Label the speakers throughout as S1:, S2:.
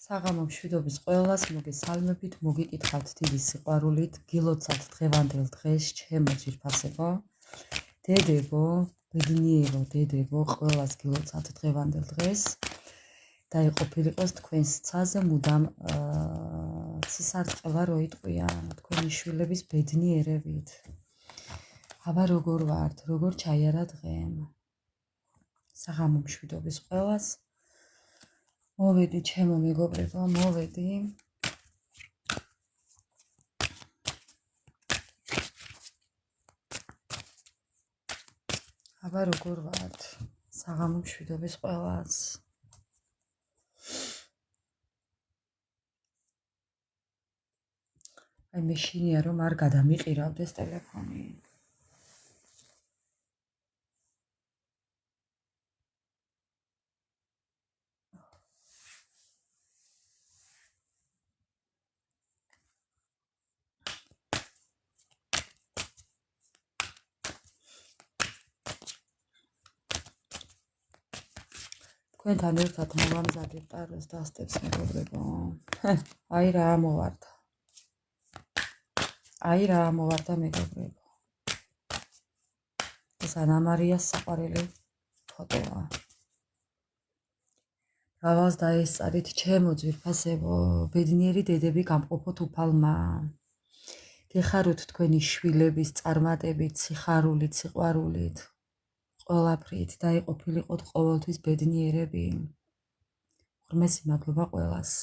S1: საღამო მშვიდობის ყველას მოგესალმებით, მოგიკითხავთ დიდი სიყვარულით, გილოცავთ დღევანდელ დღეს, ჩემო ძვირფასებო, დედებო, ბედნიერო დედებო, ყველას გილოცავთ დღევანდელ დღეს და იყოფილიყოს თქვენს ცაზე მუდამ ცისარტყელა რო იტყვია თქვენი შვილების ბედნიერებით. აბა როგორ ვართ, როგორ ჩაიარა დღე? საღამო მშვიდობის ყველას. მოვედი ჩემო მეგობრებო, მოვედი. აბა როგორ ვართ? საღამო მშვიდობის ყველას. აი მე შინია რომ არ გადამიყირავდეს ტელეფონი. თქვენთან ერთად მოვამზადებ ტაროს დასტებს მეგობრებო. აი რა ამოვარდა. აი რა ამოვარდა მეგობრებო. ეს ანამარიას საყვარელი ფოტოა. რავალს დაესწარით ჩემო ძვირფასებო, ბედნიერი დედები გამყოფოთ უფალმა. გეხაროთ თქვენი შვილების წარმატებით, სიხარულით, სიყვარულით. ყველაფრით და იყოფილიყოთ ყოველთვის ბედნიერები. ღრმესი მადლობა ყველას.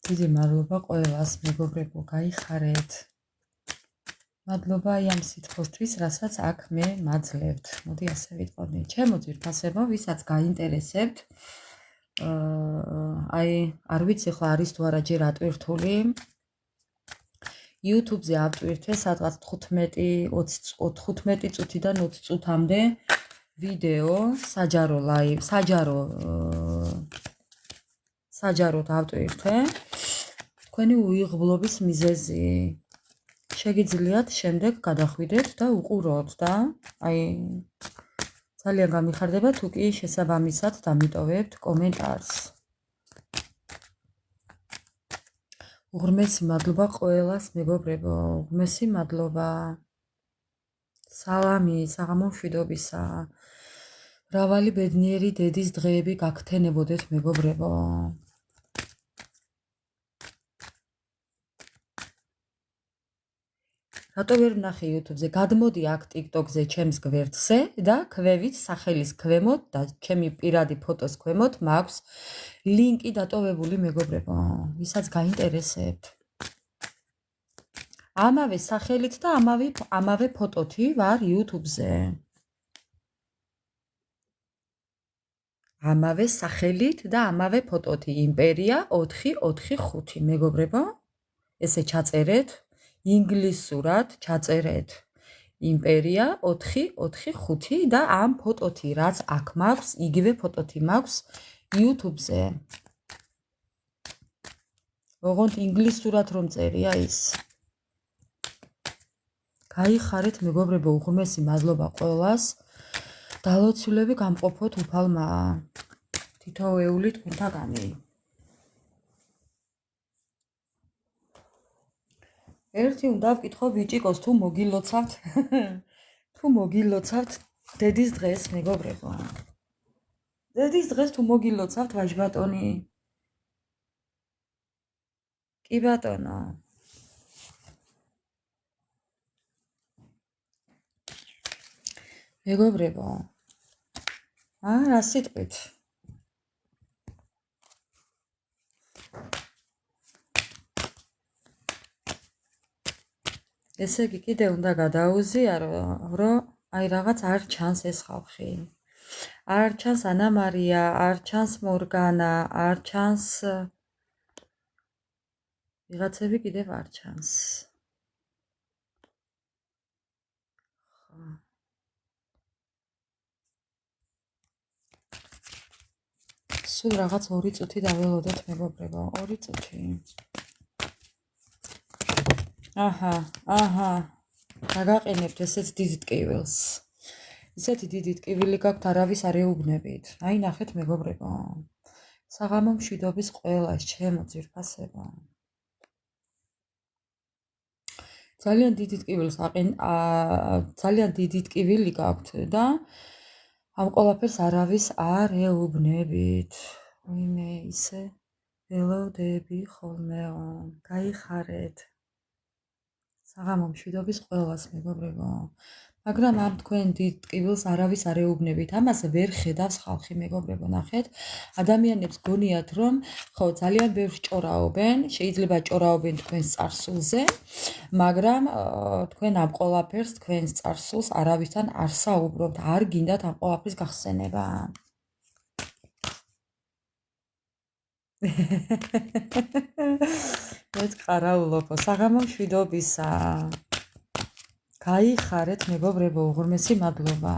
S1: დიდი მადლობა ყველას მეგობრებო, გაიხარეთ. მადლობა აი ამ სიტყვისთვის, რასაც აქ მე მაძლევთ. მოდი ასე ვიტყოდი. ჩემო ძვირფასებო, ვისაც გაინტერესებთ, აი არ ვიცი ხლა არის თუ არა ჯერ ატვირთული. YouTube-ზე ავტვირთვე სადღაც 15 წუთიდან 20 წუთამდე ვიდეო, საჯაროდ ავტვირთვე. თქვენი უიღბლობის მიზეზი. შეგიძლიათ შემდეგ გადახვიდეთ და უყუროთ და აი ძალიან გამიხარდება თუ კი შესაბამისად დამიტოვებთ კომენტარს. უღრმესი მადლობა ყველას მეგობრებო, უღრმესი მადლობა. სალამი, საღამო მშვიდობისა. მრავალი ბედნიერი დედის დღეები გაგთენებოდეთ მეგობრებო. რატო ვერ ვნახე YouTube-ზე? გადმოდი აქ TikTok-ზე ჩემს გვერდზე და ქვევით სახელის ქვემოთ და ჩემი პირადი ფოტოს ქვემოთ მაქვს ლინკი დატოვებული მეგობრებო, ვისაც გაინტერესებთ. ამავე სახელით და ამავე ფოტოთი ვარ YouTube-ზე. ამავე სახელით და ამავე ფოტოთი იმპერია 445 მეგობრებო. ესე ჩაწერეთ. ინგლისურად ჩაწერეთ იმპერია 445 და ამ ფოტოთი რაც აქ მაქვს, იგივე ფოტოთი მაქვს YouTube-ზე. ოღონდ ინგლისურად რომ წერია ის. გაიხარეთ მეგობრებო, უღრმესი მადლობა ყველას. დალოცულები გამყოფოთ უფალმა. თითოეული თქვენთაგანი. ერთი უნდა ვკითხო ბიჭიკოს თუ მოგილოცავთ თუ მოგილოცავთ დედის დღეს მეგობრებო დედის დღეს თუ მოგილოცავთ ვაჟბატონი კი ბატონო მეგობრებო რა სიტყვით ესე იგი კიდე უნდა გადაუზიარო რომ აი რაღაც არ ჩანს ეს ხალხი არ ჩანს ანა მარია არ ჩანს მორგანა არ ჩანს ვიღაცები კიდევ არ ჩანს სულ რაღაც 2 წუთი დაველოდოთ მეგობრებო 2 წუთი აჰა დაგაყენებთ ესეც დიდ ტკივილს ისეთი დიდი ტკივილი გაქვთ არავის არ ეუბნებით აი ნახეთ მეგობრებო საღამო მშვიდობის ყველას ჩემო ძვირფასებო ძალიან დიდი ტკივილი გაქვთ და ამ ყველაფერს არავის არ ეუბნებით ვინმე ისე ველოდები ხოლმეო გაიხარეთ საღამო მშვიდობის ყველას მეგობრებო მაგრამ ამ თქვენ დიდ ტკივილს არავის არ ეუბნებით ამას ვერ ხედავს ხალხი მეგობრებო ნახეთ ადამიანებს გონიათ რომ ხო ძალიან ბევრს ჭორაობენ შეიძლება ჭორაობენ თქვენს წარსულზე მაგრამ თქვენ ამ ყველაფერს თქვენს წარსულს არავისთან არ საუბრობთ არ გინდათ ამ ყველაფრის გახსენება ეს ყარაულობო საღამო მშვიდობისა გაიხარეთ მეგობრებო უღრმესი მადლობა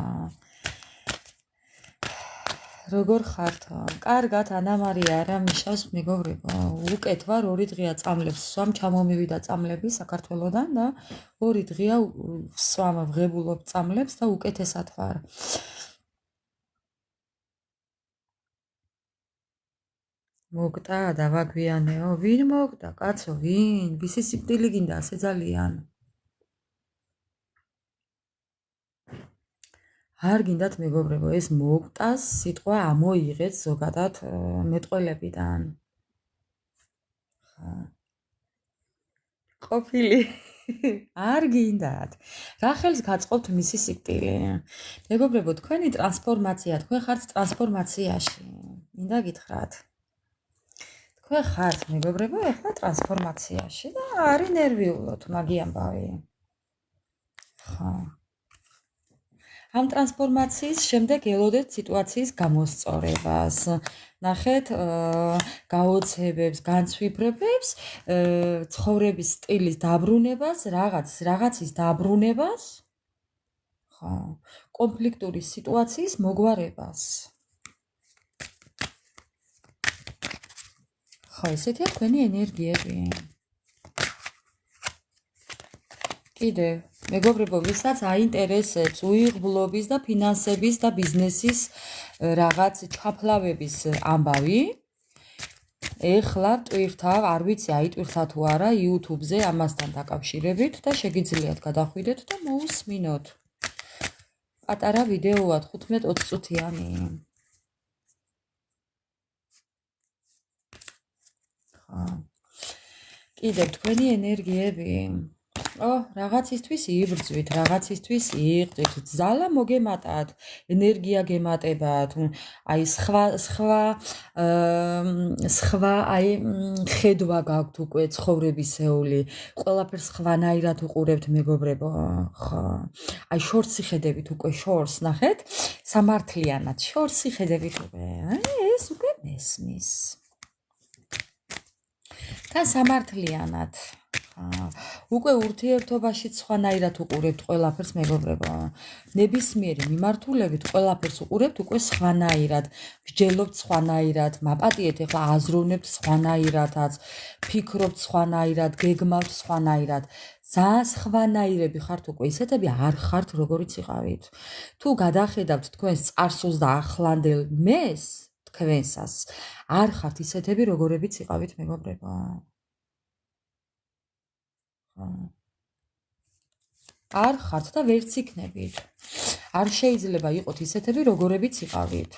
S1: როგორ ხართო კარგად ანა მარია არა მიშავს მეგობრებო უკეთ ვარ 2 დღეა წამლებს სვამ ჩამომივიდა წამლები საქართველოდან და 2 დღეა სვამ ვღებულობ წამლებს და უკეთესად ვარ მოგტა დავაგვიანეო ვინ მოგტა კაცო ვინ ვისი სიკვდილი გინდა ასე ძალიან არ გინდათ მეგობრებო ეს მოგტას სიტყვა ამოიღეთ ზოგადად მეტყველებიდან ყოფილი არ გინდათ რა ხელს გაწყობთ მისი სიკვდილი მეგობრებო თქვენი ტრანსფორმაცია თქვენ ხართ ტრანსფორმაციაში მინდა გითხრათ თქვენ ხართ მეგობრებო ახლა ტრანსფორმაციაში და არ ინერვიულოთ მაგი ამბავი ხო ამ ტრანსფორმაციის შემდეგ ელოდეთ სიტუაციის გამოსწორებას ნახეთ გაოცებებს განცვიფრებებს ცხოვრების სტილის დაბრუნებას რაღაცის დაბრუნებას ხო კონფლიქტური სიტუაციის მოგვარებას ხო ესეთია თქვენი ენერგიები კიდევ მეგობრებო, ვისაც აინტერესებს უიღბლობის და ფინანსების და ბიზნესის რაღაც ჩაფლავების ამბავი, ეხლა ტვირთავ, არ ვიცი აიტვირთა თუ არა YouTube-ზე ამასთან დაკავშირებით და შეგიძლიათ გადახვიდეთ და მოусმინოთ. პატარა ვიდეოა 15-20 წუთიანი. კიდევ თქვენი ენერგიები რაღაცისთვის იბრძვით, რაღაცისთვის იყვით, ძალა მოგემატათ, ენერგია გემატებათ, აი სხვა აი ხედვა გაქვთ უკვე ცხოვრებისეული, ყველაფერს ხვანაირად უყურებთ მეგობრებო, ხო. აი შორსი ხედებით უკვე შორს, ნახეთ, სამართლიანად შორსი ხედებით უკვე, ეს უკვე მესმის. თან სამართლიანად უკვე ურთიერთობაშიც სხვანაირად უყურებთ ყველაფერს მეგობრებო. ნებისმიერი მიმართულებით ყველაფერს უყურებთ უკვე სხვანაირად, ვჯელობთ სხვანაირად, მაპატიეთ ეხლა აზროვნებთ სხვანაირადაც, ფიქრობთ სხვანაირად, გეგმავთ სხვანაირად. ძალიან სხვანაირები ხართ უკვე, ისეთები არ ხართ როგორიც იყავით. თუ გადახედავთ თქვენს წარსულს და ახლანდელ მეს, თქვენსას, არ ხართ ისეთები როგორებიც იყავით მეგობრებო. არ ხართ და ვერც იქნებით. არ შეიძლება იყოთ ისეთები, როგორებიც იყავით.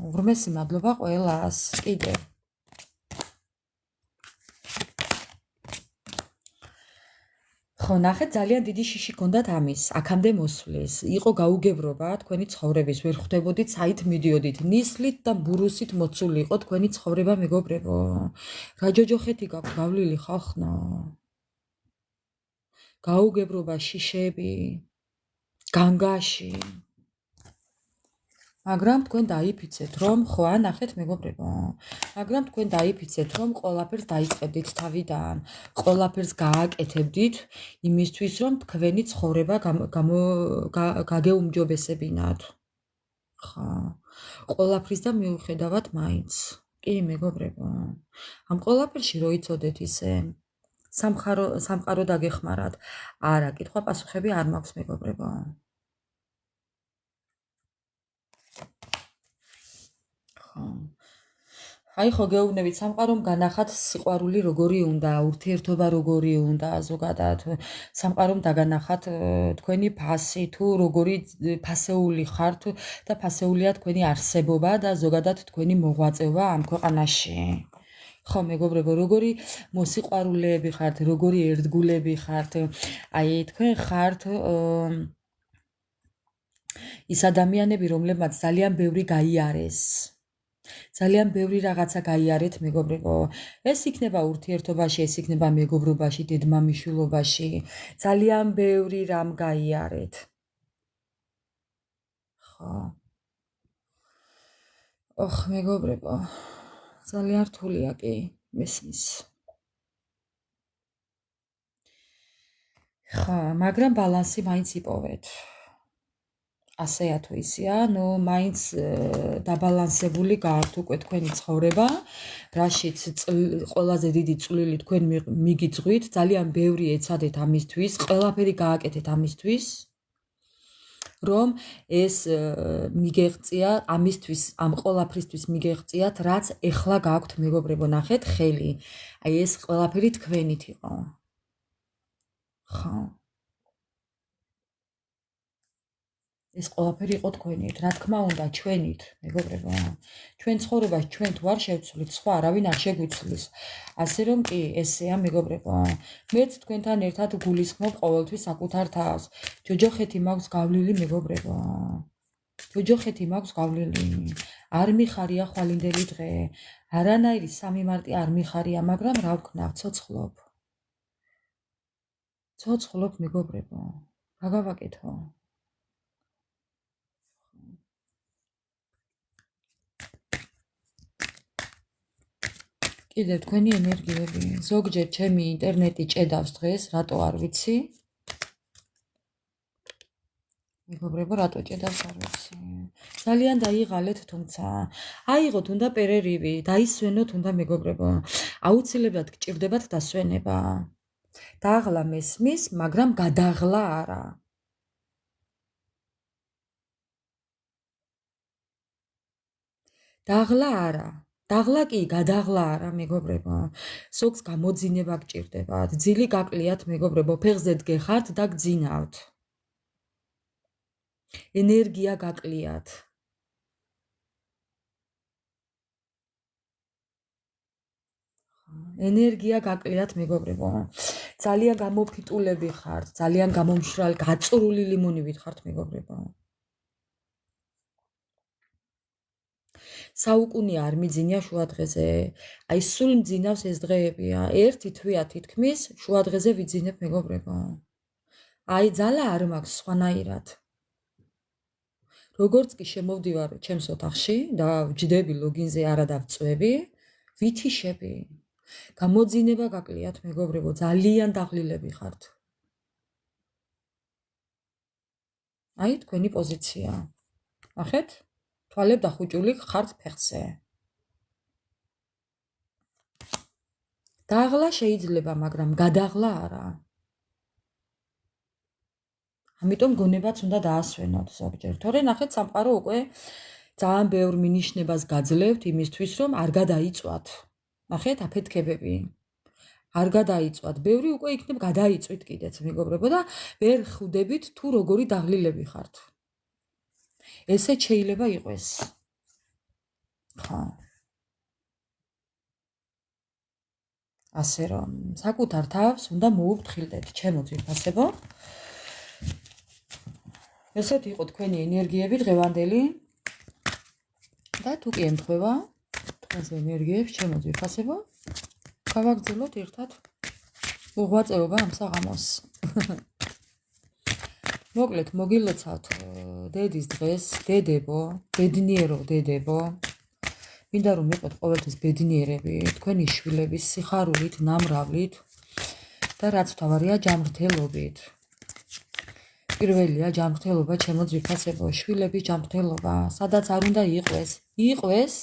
S1: უღრმესი მადლობა ყველას. კიდევ. ხო, ნახეთ, ძალიან დიდი შიში გქონდათ ამის. აქამდე მოსვლის. იყო გაუგებრობა თქვენი ცხოვრების. ვერ ხვდებოდით, საით მიდიოდით. ნისლით და ბურუსით მოცული იყო თქვენი ცხოვრება, მეგობრებო. რა ჯოჯოხეთი გაქვთ გავლილი ხალხნა. გაუგებრობა, შიშები, განგაში. მაგრამ თქვენ დაიფიცეთ, რომ ხო, ნახეთ მეგობრებო. მაგრამ თქვენ დაიფიცეთ, რომ ყველაფერს დაიწყებდით თავიდან, ყველაფერს გააკეთებდით იმისთვის, რომ თქვენი ცხოვრება გაგეუმჯობესებინათ. ხო. ყველაფრის და მიუხედავად მაინც. კი, მეგობრებო. ამ ყველაფერში რო იცოდეთ ისე სამყარო დაგეხმარათ. არა, კითხვა პასუხები არ მაქვს, მეგობრებო. აი ხო გეუბნებით სამყარომ განახათ სიყვარული როგორი უნდა, ურთიერთობა როგორი უნდა, ზოგადად სამყარომ დაგანახათ თქვენი ფასი, თუ როგორი ფასეული ხართ და ფასეულია თქვენი არსებობა და ზოგადად თქვენი მოღვაწეობა ამ ქვეყანაში. ხო მეგობრებო, როგორი მოსიყვარულეები ხართ, როგორი ერთგულები ხართ. აი თქვენ ხართ ის ადამიანები, რომლებმაც ძალიან ბევრი გაიარეს. ძალიან ბევრი რაღაცა გაიარეთ, მეგობრებო. ეს იქნება ურთიერთობაში, ეს იქნება მეგობრობაში, დედმამიშვილობაში. ძალიან ბევრი რამ გაიარეთ. ხო. ოხ, მეგობრებო. ძალიან რთულია კი, მესმის. ხო, მაგრამ ბალანსი მაინც იპოვეთ. ასეა თუ ისეა, ნუ მაინც დაბალანსებული გაართ უკვე თქვენი ცხოვრება, რაშიც ყველაზე დიდი წვლილი თქვენ მიგიძღვით, ძალიან ბევრი ეცადეთ ამისთვის, ყველაფერი გააკეთეთ ამისთვის, რომ ეს მიგეღწია ამისთვის, ამ ყველაფრისთვის მიგეღწიათ, რაც ეხლა გაქვთ, მეგობრებო, ნახეთ ხელი. აი ეს ყველაფერი თქვენით იყო. ხო. ეს ყველაფერი იყო თქვენით, რა თქმა უნდა, ჩვენით, მეგობრებო. ჩვენ ცხოვრებას ჩვენ თუ არ შევცვლით, სხვა არავინ არ შეგვიცვლის. ასე რომ კი, ესეა, მეგობრებო. მეც თქვენთან ერთად გულისხმობ ყოველთვის საკუთარ თავს. ჯოჯოხეთი მაქვს გავლილი, მეგობრებო. ჯოჯოხეთი მაქვს გავლილი. არ მიხარია ხვალინდელი დღე. არანაირი 3 მარტი არ მიხარია, მაგრამ რა ვქნა, ცოცხლობ. ცოცხლობ, მეგობრებო. რა გავაკეთო? კიდევ თქვენი ენერგიები. ზოგჯერ ჩემი ინტერნეტი ჭედავს დღეს, რატო არ ვიცი. მეგობრებო, რატო ჭედავს არ ვიცი. ძალიან დაიღალეთ, თუმცა აიღოთ უნდა პერერივი, დაისვენოთ უნდა მეგობრებო. აუცილებლად გჭირდებათ დასვენება. დაღლა მესმის, მაგრამ გადაღლა არა. დაღლა არა. დაღლა კი, გადაღლა არა, მეგობრებო. სოქს გამოძინება გჭირდებათ. ძილი გაკლიათ, მეგობრებო, ფეხზე დგეხართ და გძინავთ. ენერგია გაკლიათ. ენერგია გაკლიათ, მეგობრებო. ძალიან გამოფიტულები ხართ, ძალიან გამომშრალი, გაწურული ლიმონივით ხართ, მეგობრებო. საუკუნე არ მიძინია შუადღეზე. აი სულ მძინავს ეს დღეებია. ერთი თვია თითქმის შუადღეზე ვიძინებ, მეგობრებო. აი ძალა არ მაქვს სხვანაირად. როგორც კი შემოვდივარ ჩემს ოთახში და ვჯდები ლოგინზე არა დავწვევი, ვითიშები. გამოძინება გაკლიათ, მეგობრებო, ძალიან დაღლილები ხართ. აი თქვენი პოზიცია. ნახეთ? თვალებ დახუჭული ხართ ფეხზე. დაღლა შეიძლება, მაგრამ გადაღლა არა. ამიტომ გონებაც უნდა დაასვენოთ ზოგჯერ. თორე ნახეთ სამყარო უკვე ძალიან ბევრ მინიშნებას გაძლევთ იმისთვის, რომ არ გადაიწვათ. ნახეთ აფეთქებები. არ გადაიწვათ, ბევრი უკვე იქნებ გადაიწვით კიდეც მეგობრებო და ვერ ხვდებით თუ როგორი დაღლილები ხართ. ესე შეიძლება იყოს. ხო. ასე რომ საკუთარ თავს უნდა მოუფრთხილდეთ, ჩემო ძვირფასებო. ესეთ იყო თქვენი ენერგიები დღევანდელი და თუ კი ემთხვევა თქვენს ენერგიებს, ჩემო ძვირფასებო, გავაგრძელოთ ერთად უღვაწეობა ამ საღამოს. მოკლედ მოგილოცავთ დედის დღეს, დედებო, ბედნიერო დედებო. მინდა რომ იყოთ ყოველთვის ბედნიერები, თქვენი შვილების სიხარულით, ნამრავლით და რაც თავარია ჯანმრთელობით. პირველია ჯანმრთელობა, ჩემო ძვირფასებო, შვილების ჯანმრთელობა, სადაც არ უნდა იყვეს,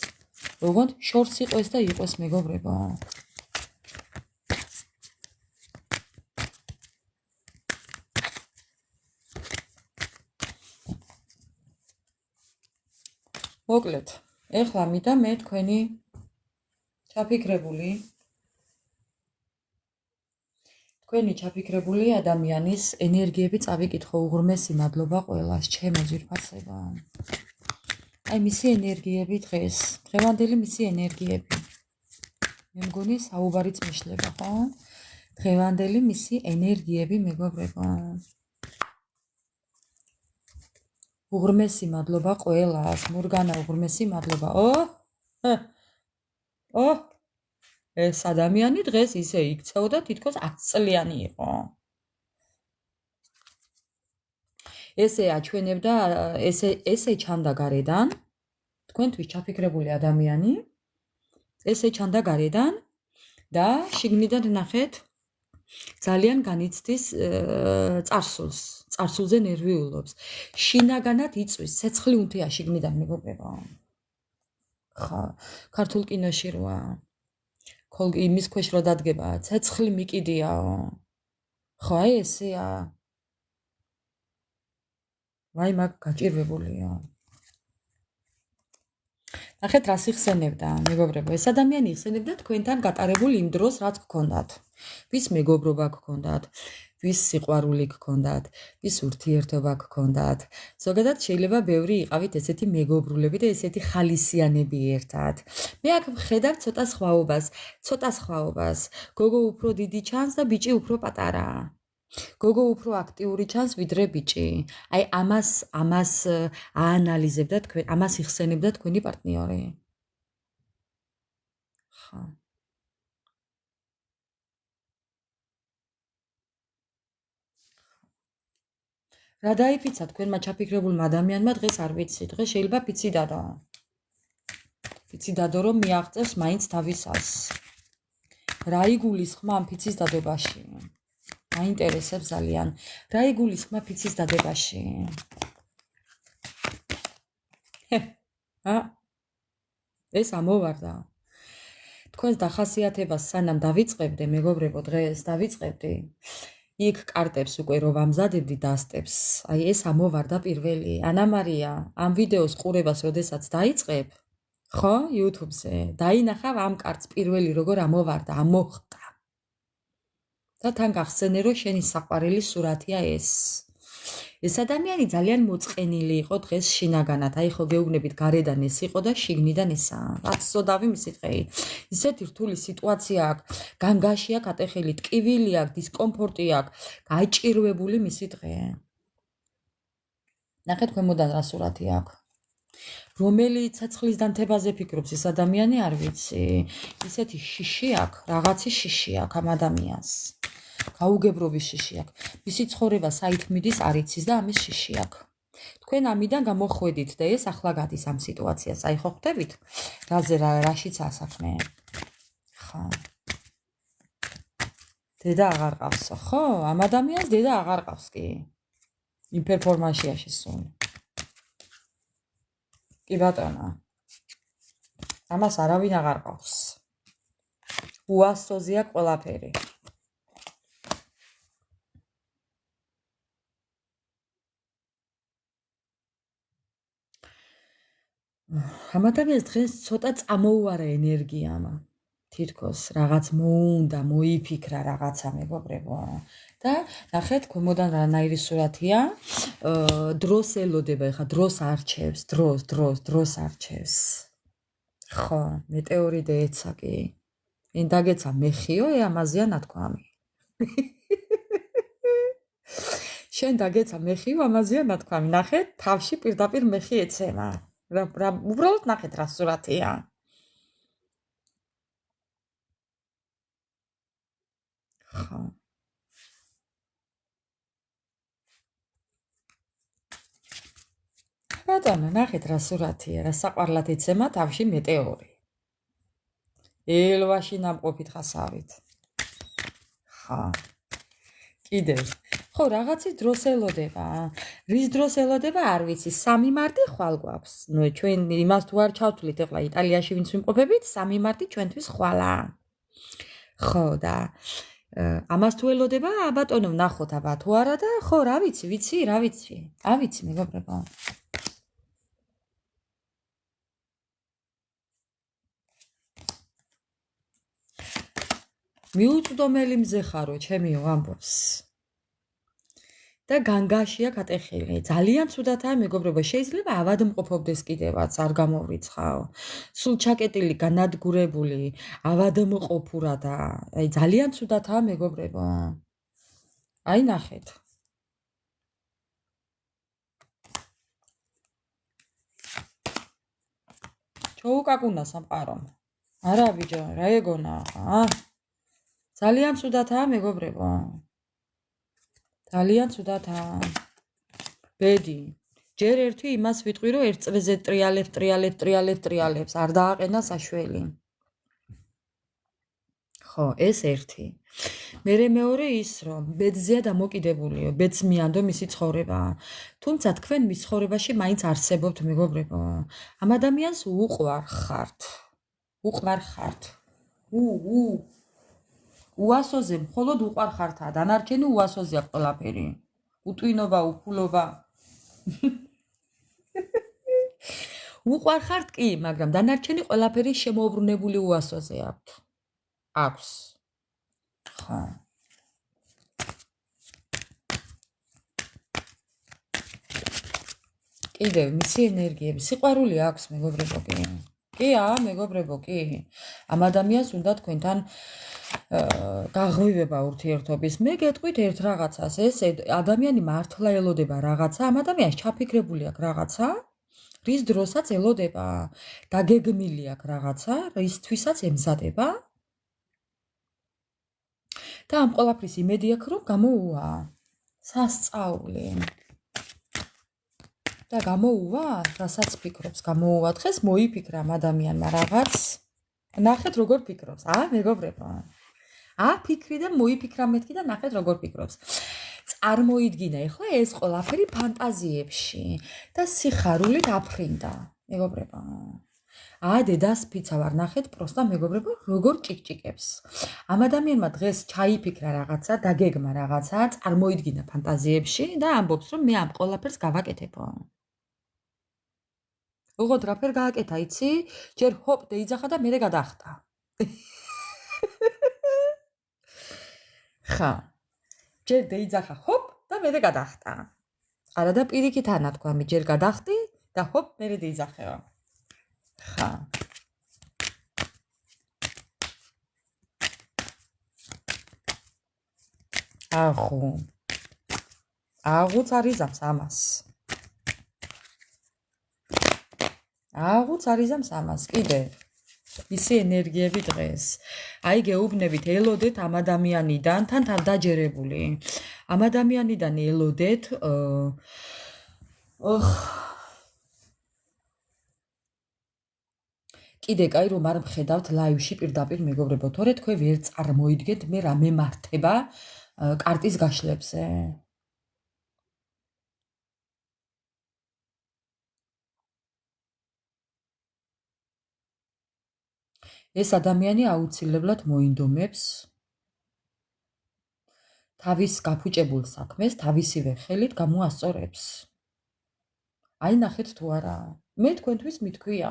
S1: როგორც შორს იყოს და იყოს მეგობრებო. მოკლედ, ეხლა მინდა მე თქვენი ჩაფიქრებული ადამიანის ენერგიები წავიკითხო, უღრმესი მადლობა ყველას, ჩემო ძვირფასებო. აი მისი ენერგიები დღეს, დღევანდელი მისი ენერგიები. მე მგონი საუბარიც მიშლება, ხო? დღევანდელი მისი ენერგიები მეგობრებო. უღრმესი მადლობა ყველას, მურგანა უღრმესი მადლობა. ეს ადამიანი დღეს ისე იქცეოდა, თითქოს 10 წლიანი იყო. ესე აჩვენებდა, ესე ჩანდა გარედან, თქვენთვის ჩაფიქრებული ადამიანი, ესე ჩანდა გარედან და შიგნიდან ნახეთ ძალიან განიცდის წარსულზე ნერვიულობს. შინაგანად იწვის, ცეცხლი უნთია შიგნიდან მეგობრებო. ხო, ქართულ კინოში როა იმის ქვეშ რო დადგება, ცეცხლი მიკიდიაო. ხო, აი ესეა. ვაი მაგ გაჭირვებულია. ნახეთ რას იხსენებდა, მეგობრებო, ეს ადამიანი იხსენებდა თქვენთან გატარებულ იმ დროს, რაც გქონდათ. ვის მეგობრობა გქონდათ, ვის სიყვარული გქონდათ, ვის ურთიერთობა გქონდათ. ზოგადად შეიძლება ბევრი იყავით ესეთი მეგობრულები და ესეთი ხალისიანები ერთად. მე აქ ვხედავ ცოტა სხვაობას. გოგო უფრო დიდი ჩანს და ბიჭი უფრო პატარა. გოგო უფრო აქტიური ჩანს ვიდრე ბიჭი. აი ამას აანალიზებდა თქვენ, ამას იხსენებდა თქვენი პარტნიორი. ხო. რა დაიფიცა თქვენმა ჩაფიქრებულმა ადამიანმა დღეს არ ვიცი, დღეს შეიძლება ფიცი დადო რომ მიაღწევს მაინც თავისას. რა იგულისხმა ამ ფიცის დადებაში? მაინტერესებს ძალიან. რა იგულისხმა ფიცის დადებაში? ეს ამოვარდა. თქვენს დახასიათებას სანამ დავიწყებდე, მეგობრებო, დღეს დავიწყებდი. იქ კარტებს უკვე რო ვამზადებდი დასტებს. აი ეს ამოვარდა პირველი. ანა მარია, ამ ვიდეოს ყურებას როდესაც დაიწყებ, ხო, YouTube-ზე, დაინახავ ამ კარტს პირველი როგორ ამოვარდა, ამოხტა. და თან გახსენე რომ შენი საყვარელი სურათია ეს. ეს ადამიანი ძალიან მოწყენილი იყო დღეს შინაგანად. აი ხო გეუბნებით გარედან ეს იყო და შიგნიდან ესაა. რაც სოდავი მისი დღეი. ისეთი რთული სიტუაცია აქვს, განგაში აქვს ატეხილი, ტკივილი აქვს, დისკომფორტი აქვს, გაჭირვებული მისი დღე. ნახეთ ქვემოდან რა სურათი აქვს. რომელი ცეცხლის დანთებაზე ფიქრობს ეს ადამიანი, არ ვიცი. ისეთი შიში აქვს, რაღაცი შიში აქვს ამ ადამიანს. გაუგებრობის შიში აქვს. მისი ცხოვრება საით მიდის არ იცის და ამის შიში აქვს. თქვენ ამიდან გამოხვედით და ეს ახლა გადის ამ სიტუაციას. აი ხო ხვდებით? რაშიცაა საქმე? ხო. დედა აღარ ყავსო, ხო? ამ ადამიანს დედა აღარ ყავს კი. იმ პერფორმანსიაში სულ. კი ბატონო. ამას არავინ აღარ ყავს. უასწოზია ყველაფერი. ამ ადამიანს დღეს ცოტა წამოუარა ენერგია. თითქოს რაღაც მოუნდა, მოიფიქრა რაღაცა მეგობრებო. და ნახეთ, ქვემოდან რანაირი სურათია. დროს ელოდება, ეხა დროს არჩევს, დროს არჩევს. ხო, მეტეორი დეეცა კი. ინ დაგეცა მეხიო, ამაზეა ნათქვამი. შენ დაგეცა მეხიო, ამაზეა ნათქვამი. ნახეთ, თავში პირდაპირ მეხი ეცემა. უბრალოდ ნახეთ რა სურათია. ხო. ბატონო, ნახეთ რა სურათია, რა საყვარლად ეცემა თავში მეტეორი. ელვაში ნამყოფით ხასავით. ხა. კიდევ. ხო, რაღაცის დროს ელოდება. რის დროს ელოდება, არ ვიცი, 3 მარტი ხვალ გვაქვს. ნუ ჩვენ იმას თუ არ ჩავთვლით, ეხლა იტალიაში ვინც ვიმყოფებით, 3 მარტი ჩვენთვის ხვალა. ხო და ამას თუ ელოდება, ბატონო, ნახოთ აბა თუ არა და ხო, რა ვიცი, რა ვიცი, მეგობრებო. მიუწვდომელი მზე ხარო, ჩემიო ამბობს. და განგაშია გატეხილი. ძალიან ცუდათაა მეგობრებო, შეიძლება ავადმყოფობდეს კიდევაც, არ გამოვრიცხავ. სულ ჩაკეტილი, განადგურებული, ავადმყოფურა და აი ძალიან ცუდათაა მეგობრებო. აი ნახეთ. ჩოუკაკუნა სამყარო. არა ბიჭო, რა ეგონა? ძალიან ცუდათაა მეგობრებო. ძალიან ცუდათაა. ბედი. ჯერ ერთი იმას ვიტყვი, რომ ერთ წრეზე ტრიალებს, არ დააყენა საშველი. ხო, ეს ერთი. მერე მეორე ის, რომ ბედზეა დამოკიდებულიო, ბედს მიანდო მისი ცხოვრება. თუმცა თქვენ მის ცხოვრებაში მაინც არსებობთ მეგობრებო. ამ ადამიანს უყვარ ხართ. უასოზე მხოლოდ უყვარ ხართა, დანარჩენი უასოზეა ყველაფერი. უტვინობა, უფულობა. უყვარ ხართ კი, მაგრამ დანარჩენი ყველაფერი შემოუბრუნებული უასოზე აქვს. ხო. კიდევ მისი ენერგიები, სიყვარული აქვს მეგობრებო კი. კი, მეგობრებო კი. ამ ადამიანს უნდა თქვენთან გაღვივება ურთიერთობის. მე გეტყვით ერთ რაღაცას, ეს ადამიანი მართლა ელოდება რაღაცა, ამ ადამიანს ჩაფიქრებული აქვს რაღაცა, რის დროსაც ელოდება, დაგეგმილი აქვს რაღაცა, რისთვისაც ემზადება. და ამ ყველაფრის იმედი აქვს, რომ გამოუვა სასწაული. და გამოუვა, რასაც ფიქრობს, გამოუვა. დღეს მოიფიქრა ამ ადამიანმა რაღაც. ნახეთ როგორ ფიქრობს. მეგობრებო. ფიქრი და მოიფიქრა მეთქი და ნახეთ როგორ ფიქრობს. წარმოიდგინა ეხლა ეს ყველაფერი ფანტაზიებში და სიხარულით აფრინდა, მეგობრებო. დედას ფიცა ვარ ნახეთ პროსტა მეგობრებო როგორ ჭიკჭიკებს. ამ ადამიანმა დღეს ჩაიფიქრა რაღაცა, დაგეგმა რაღაცა, წარმოიდგინა ფანტაზიებში და ამბობს რომ მე ამ ყველაფერს გავაკეთებო. უღოდ რაფერ გააკეთა, იცი? ჯერ ჰოპ დაიძახა და მერე გადახტა. ხა. ჯერ დაიძახა ჰოპ და მერე გადახტა. არა და პირიქით ანათქვამი, ჯერ გადახტი და ჰოპ მერე დაიძახეო. ხა. აღუც არიზამს ამას. აღუც არიზამს ამას, კიდე. ისი ენერგიები დღეს. აი გეუბნებით, ელოდეთ ამ ადამიანიდან, თან თავდაჯერებული. ამ ადამიანიდან ელოდეთ, კიდე კაი რომ არ მხედავთ ლაივში პირდაპირ მეგობრებო, თორე თქვენ ვერ წარმოიდგენთ მე რა მემართება კარტის გაშლებზე. ეს ადამიანი აუცილებლად მოინდომებს თავის გაფუჭებულ საქმეს თავისივე ხელით გამოასწორებს. აი ნახეთ თუ არა, მე თქვენთვის მithქვია.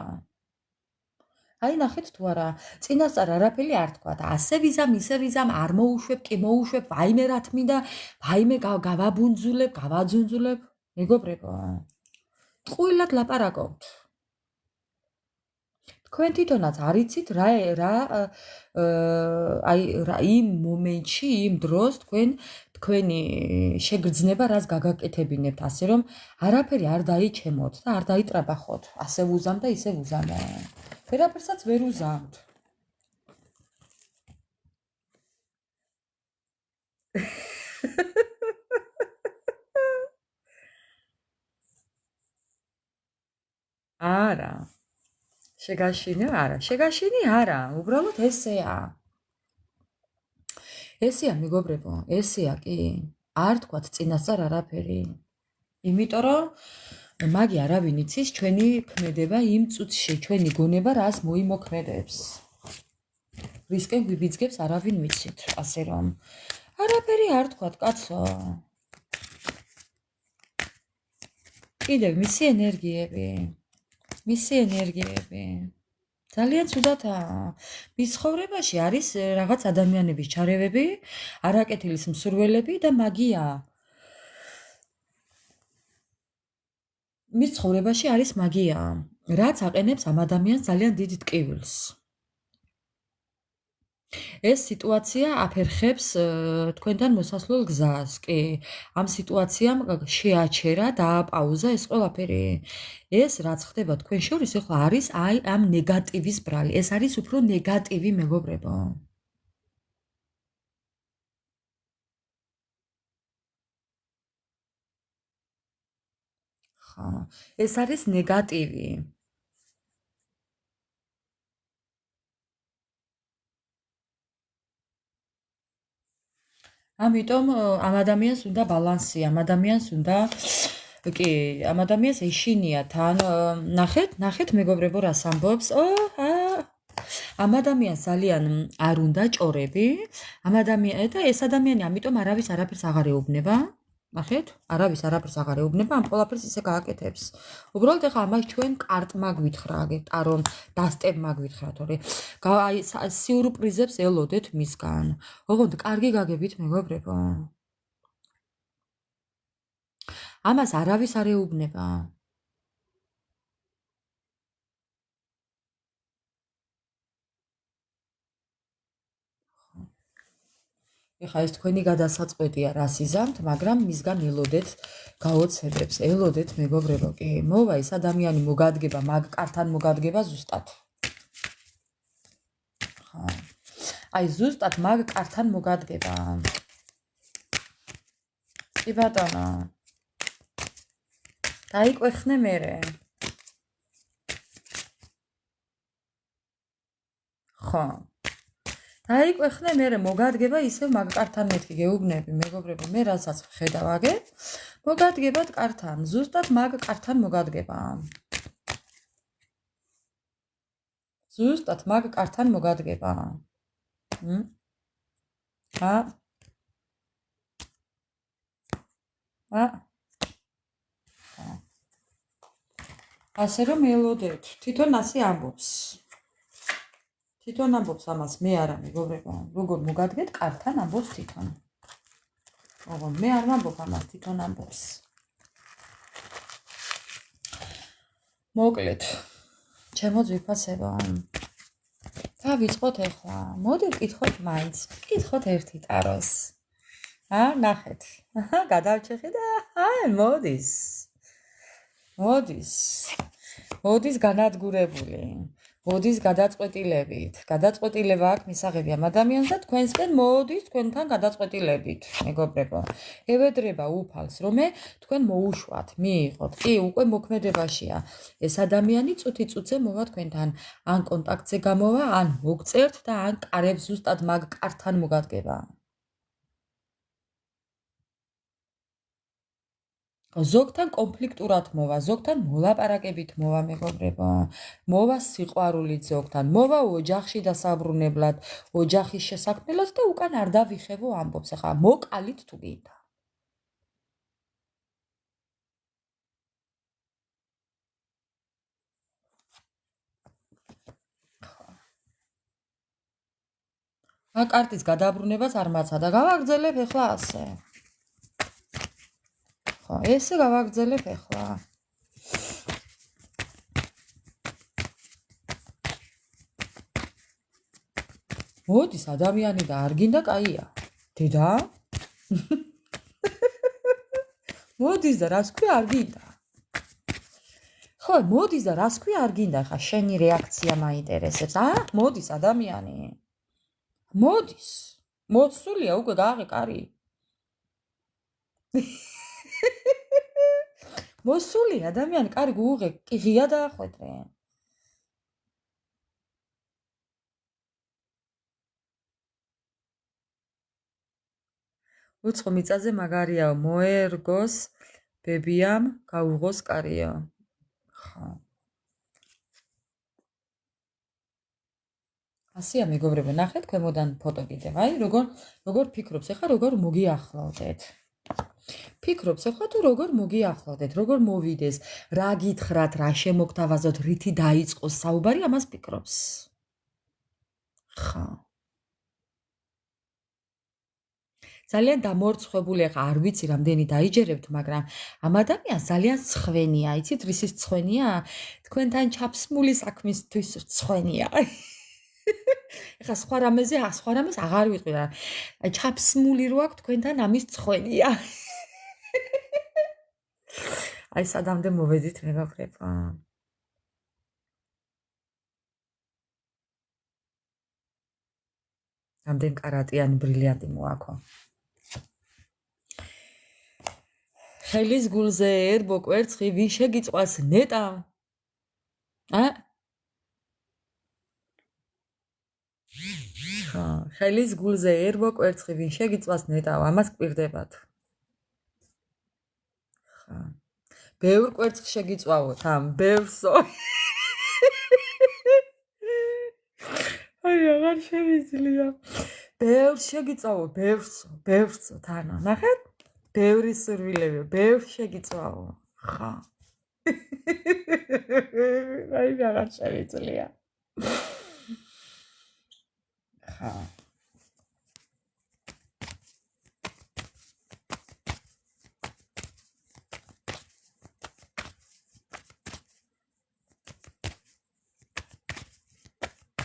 S1: აი ნახეთ თუ არა, წინასწარ არაფერი არ თქვა და ასე ვიზამ, ისე ვიზამ, არ მოუშვებ, კი მოუშვებ, ვაიმე რა თმინდა, ვაიმე გავაბუნძულებ, გავაძუნძულებ, მეგობრებო. ტყუილად ლაპარაკობთ. თქვენ თვითონაც არიცით რა აი რა იმ მომენტში, იმ დროს თქვენი შეგრძნება რას გაგაკეთებინებთ, ასე რომ არაფერი არ დაიჩემოთ და არ დაიტრაბახოთ. ასე ვუზამ და ისე ვუზამ. ვერაფერსაც ვერ უზამთ. არა. შეგაშინე არა. შეგაშინი არა. უბრალოდ ესეა. ესეა მეგობრებო, ესეა კი. არ თქვათ წინასწარ არაფერი. იმიტომ რომ მაგი არავინ იცის ჩვენი ქმედება იმ წუთში, ჩვენი გონება რას მოიმოქმედებს. რისკენ გვიბიძგებს არავინ ვიცით, ასე რომ არაფერი არ თქვათ, კაცო. კიდევ მისი ენერგიები. ძალიან ცუდათაა. მის ცხოვრებაში არის რაღაც ადამიანების ჩარევები, არაკეთილის მსურველები და მაგია. მის ცხოვრებაში არის მაგია, რაც აყენებს ამ ადამიანს ძალიან დიდ ტკივილს. ეს სიტუაცია აფერხებს თქვენთან მოსასვლელ გზას, კი. ამ სიტუაციამ შეაჩერა, დააპაუზა ეს ყველაფერი. ეს რაც ხდება თქვენ შორის, ახლა არის აი ამ ნეგატივის ბრალი. ეს არის უფრო ნეგატივი მეგობრებო. ხა, ეს არის ნეგატივი. ამიტომ ამ ადამიანს უნდა ბალანსი, ამ ადამიანს უნდა კი, ამ ადამიანს ეშინია თან. ნახეთ მეგობრებო რას ამბობს. ამ ადამიანს ძალიან არ უნდა ჭორები. ამ ადამიანს და ეს ადამიანი ამიტომ არავის არაფერს აღარ ეუბნება. ნახეთ, არავის არაფერს აღარ ეუბნება, ამ ყველაფერს ისე გააკეთებს. უბრალოდ ეხლა ამას ჩვენ კარტმა გვითხრა, ტარომ დასტებმა გვითხრა, თორე აი სიურპრიზებს ელოდეთ მისგან. ოღონდ კარგი გაგებით მეგობრებო. ამას არავის არ ეუბნება. ეხა ეს თქვენი გადასაწყვეტია რას იზამთ, მაგრამ მისგან ელოდეთ გაოცებებს, ელოდეთ მეგობრებო, კი, მოვა ეს ადამიანი მოგადგება, მაგ კართან მოგადგება ზუსტად. ხა. აი ზუსტად მაგ კართან მოგადგება. კი ბატონო. დაიკვეხნე მერე. ხო. დაიკვეხნე მერე მოგადგება ისევ მაგ კართან მეთქი გეუბნები მეგობრებო, მე რასაც ხედავ აგე, მოგადგებათ კართან, ზუსტად მაგ კართან მოგადგება. ზუსტად მაგ კართან მოგადგება. ასე რომ ელოდეთ, თვითონ ასე ამბობს. თვითონ ამბობს ამას, მე არა მეგობრებო, როგორ მოგადგეთ კართან ამბობს თვითონ. ოღონდ მე არ ვამბობ ამას, თვითონ ამბობს. მოკლედ, ჩემო ძვირფასებო. დავიწყოთ ახლა. მოდი ვკითხოთ მაინც. ვკითხოთ ერთი ტაროს. ნახეთ. გადავჭეხი და მოდის. მოდის განადგურებული. მოდის გადაწყვეტილებით. გადაწყვეტილება აქვს მისაღები ამ ადამიანს და თქვენსკენ მოდის თქვენთან გადაწყვეტილებით, მეგობრებო. ევედრება უფალს, რომ თქვენ მოუშვათ, მიიღოთ. კი, უკვე მოქმედებაშია. ეს ადამიანი წუთი-წუთზე მოვა თქვენთან, ან კონტაქტზე გამოვა, ან მოგწერთ და ან კარებს ზუსტად მაგ კართან მოგადგება. ზოგთან კონფლიქტურად მოვა, ზოგთან მოლაპარაკებით მოვა მეგობრებო. მოვა სიყვარულით ზოგთან, მოვა ოჯახში დასაბრუნებლად, ოჯახის შესაქმნელად და უკან არ დავიხევო ამბობს. ახლა მოკალით თუ გინდა. აქ კარტის გადაბრუნებას არ მაცადა. გავაგრძელებ ეხლა ასე. ხო, ესე გავაგრძელებ ეხლა. მოდის ადამიანი და არ გინდა კაია. დედა? მოდის და რას ქვია არ გინდა? ხო, მოდის და რას ქვია არ გინდა? ხა შენი რეაქცია მაინტერესებს. მოდის ადამიანი. მოდის. მოსულია უკვე გააღე კარი. მოსულია ადამიანი კარი გუღე კი ღია დაახვედრე. უცხო მიწაზე მაგარიაო, მოერგოს ბებიამ, გაუღოს კარიო. ხო. ასია მეგობრებო, ნახეთ ქვემოდან ფოტო კიდევ. აი, როგორ ფიქრობს, ეხლა როგორ მოგიახლავდეთ. ფიქრობს, ეხლა თუ როგორ მოგიახლავდეთ, როგორ მოვიდეს, რა გითხრათ, რა შემოგთავაზოთ, რითი დაიწყოს საუბარი, ამას ფიქრობს. ხო. ძალიან დამორცხებული, ახლა არ ვიცი რამდენი დაიჯერებთ, მაგრამ ამ ადამიანს ძალიან ცხვენია, იცით რისის ცხვენია? თქვენთან ჩაფსმული საქმისთვის ცხვენია. ეხლა სხვა რამეს აღარ ვიტყვი რა. ჩაფსმული რო აქვს თქვენთან ამის ცხვენია. აი სადამდე მოვედით მეგობრებო. რამდენ კარატიანი ბრილიანტი მოაქო. ხელის გულზე ერბო კვერცხი ვინ შეგიწყვას ნეტა? ხელის გულზე ერბო კვერცხი ვინ შეგიწყვას ნეტა, ამას კვირდებათ. ხა. ბევრ კვერცხს შეგიწვავოთ, ბევრსო. აი, აღარ შევიძლია. ბევრ შეგიწვავო, ბევრსო, თანა, ნახეთ? ბევრი სურვილები, ბევრ შეგიწვავო. ხა. აი, აღარ შევიძლია. ხა.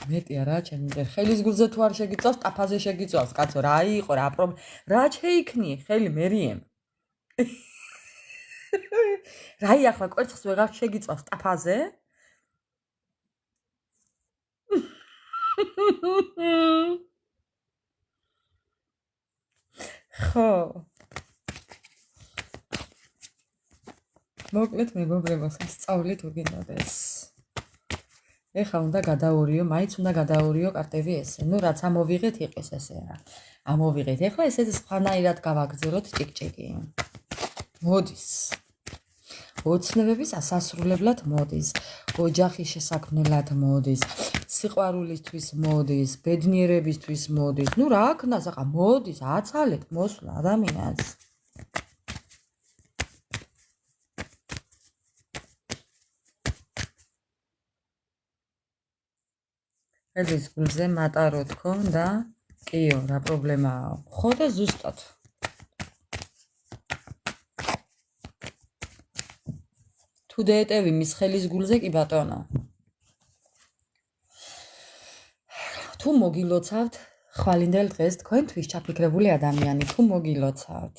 S1: მეტი არა, ჩემი ხელის გულზე თუ არ შეგიწავს, ტაფაზე შეგიწავს, კაცო, რა იყო, რა რა შეიქნი, ხელი მერიემ. რაი ახლა კვერცხს ვეღარ შეგიწავს ტაფაზე? ხო. მოკლედ მეგობრებო, სასწაული თუ გინდოდეს. ეხლა უნდა გადაურიო, მაინც უნდა გადაურიო კარტები ესე. ნუ რაც ამოვიღეთ იყოს ესე რა. ამოვიღეთ. ეხლა ესეც სხვანაირად გავაგრძელოთ ჭიკჭიკი. მოდის. ოცნებების ასასრულებლად მოდის. ოჯახის შესაქმნელად მოდის. სიყვარულისთვის მოდის, ბედნიერებისთვის მოდის. ნუ რა ქნას, ახლა მოდის, აცალეთ მოსვლა ადამიანს. ხელის გულზე მატარო თქო და კიო, რა პრობლემაა? ხო და ზუსტად. თუ დაეტევი მის ხელის გულზე კი ბატონო. თუ მოგილოცავთ ხვალინდელ დღეს თქვენთვის ჩაფიქრებული ადამიანი, თუ მოგილოცავთ.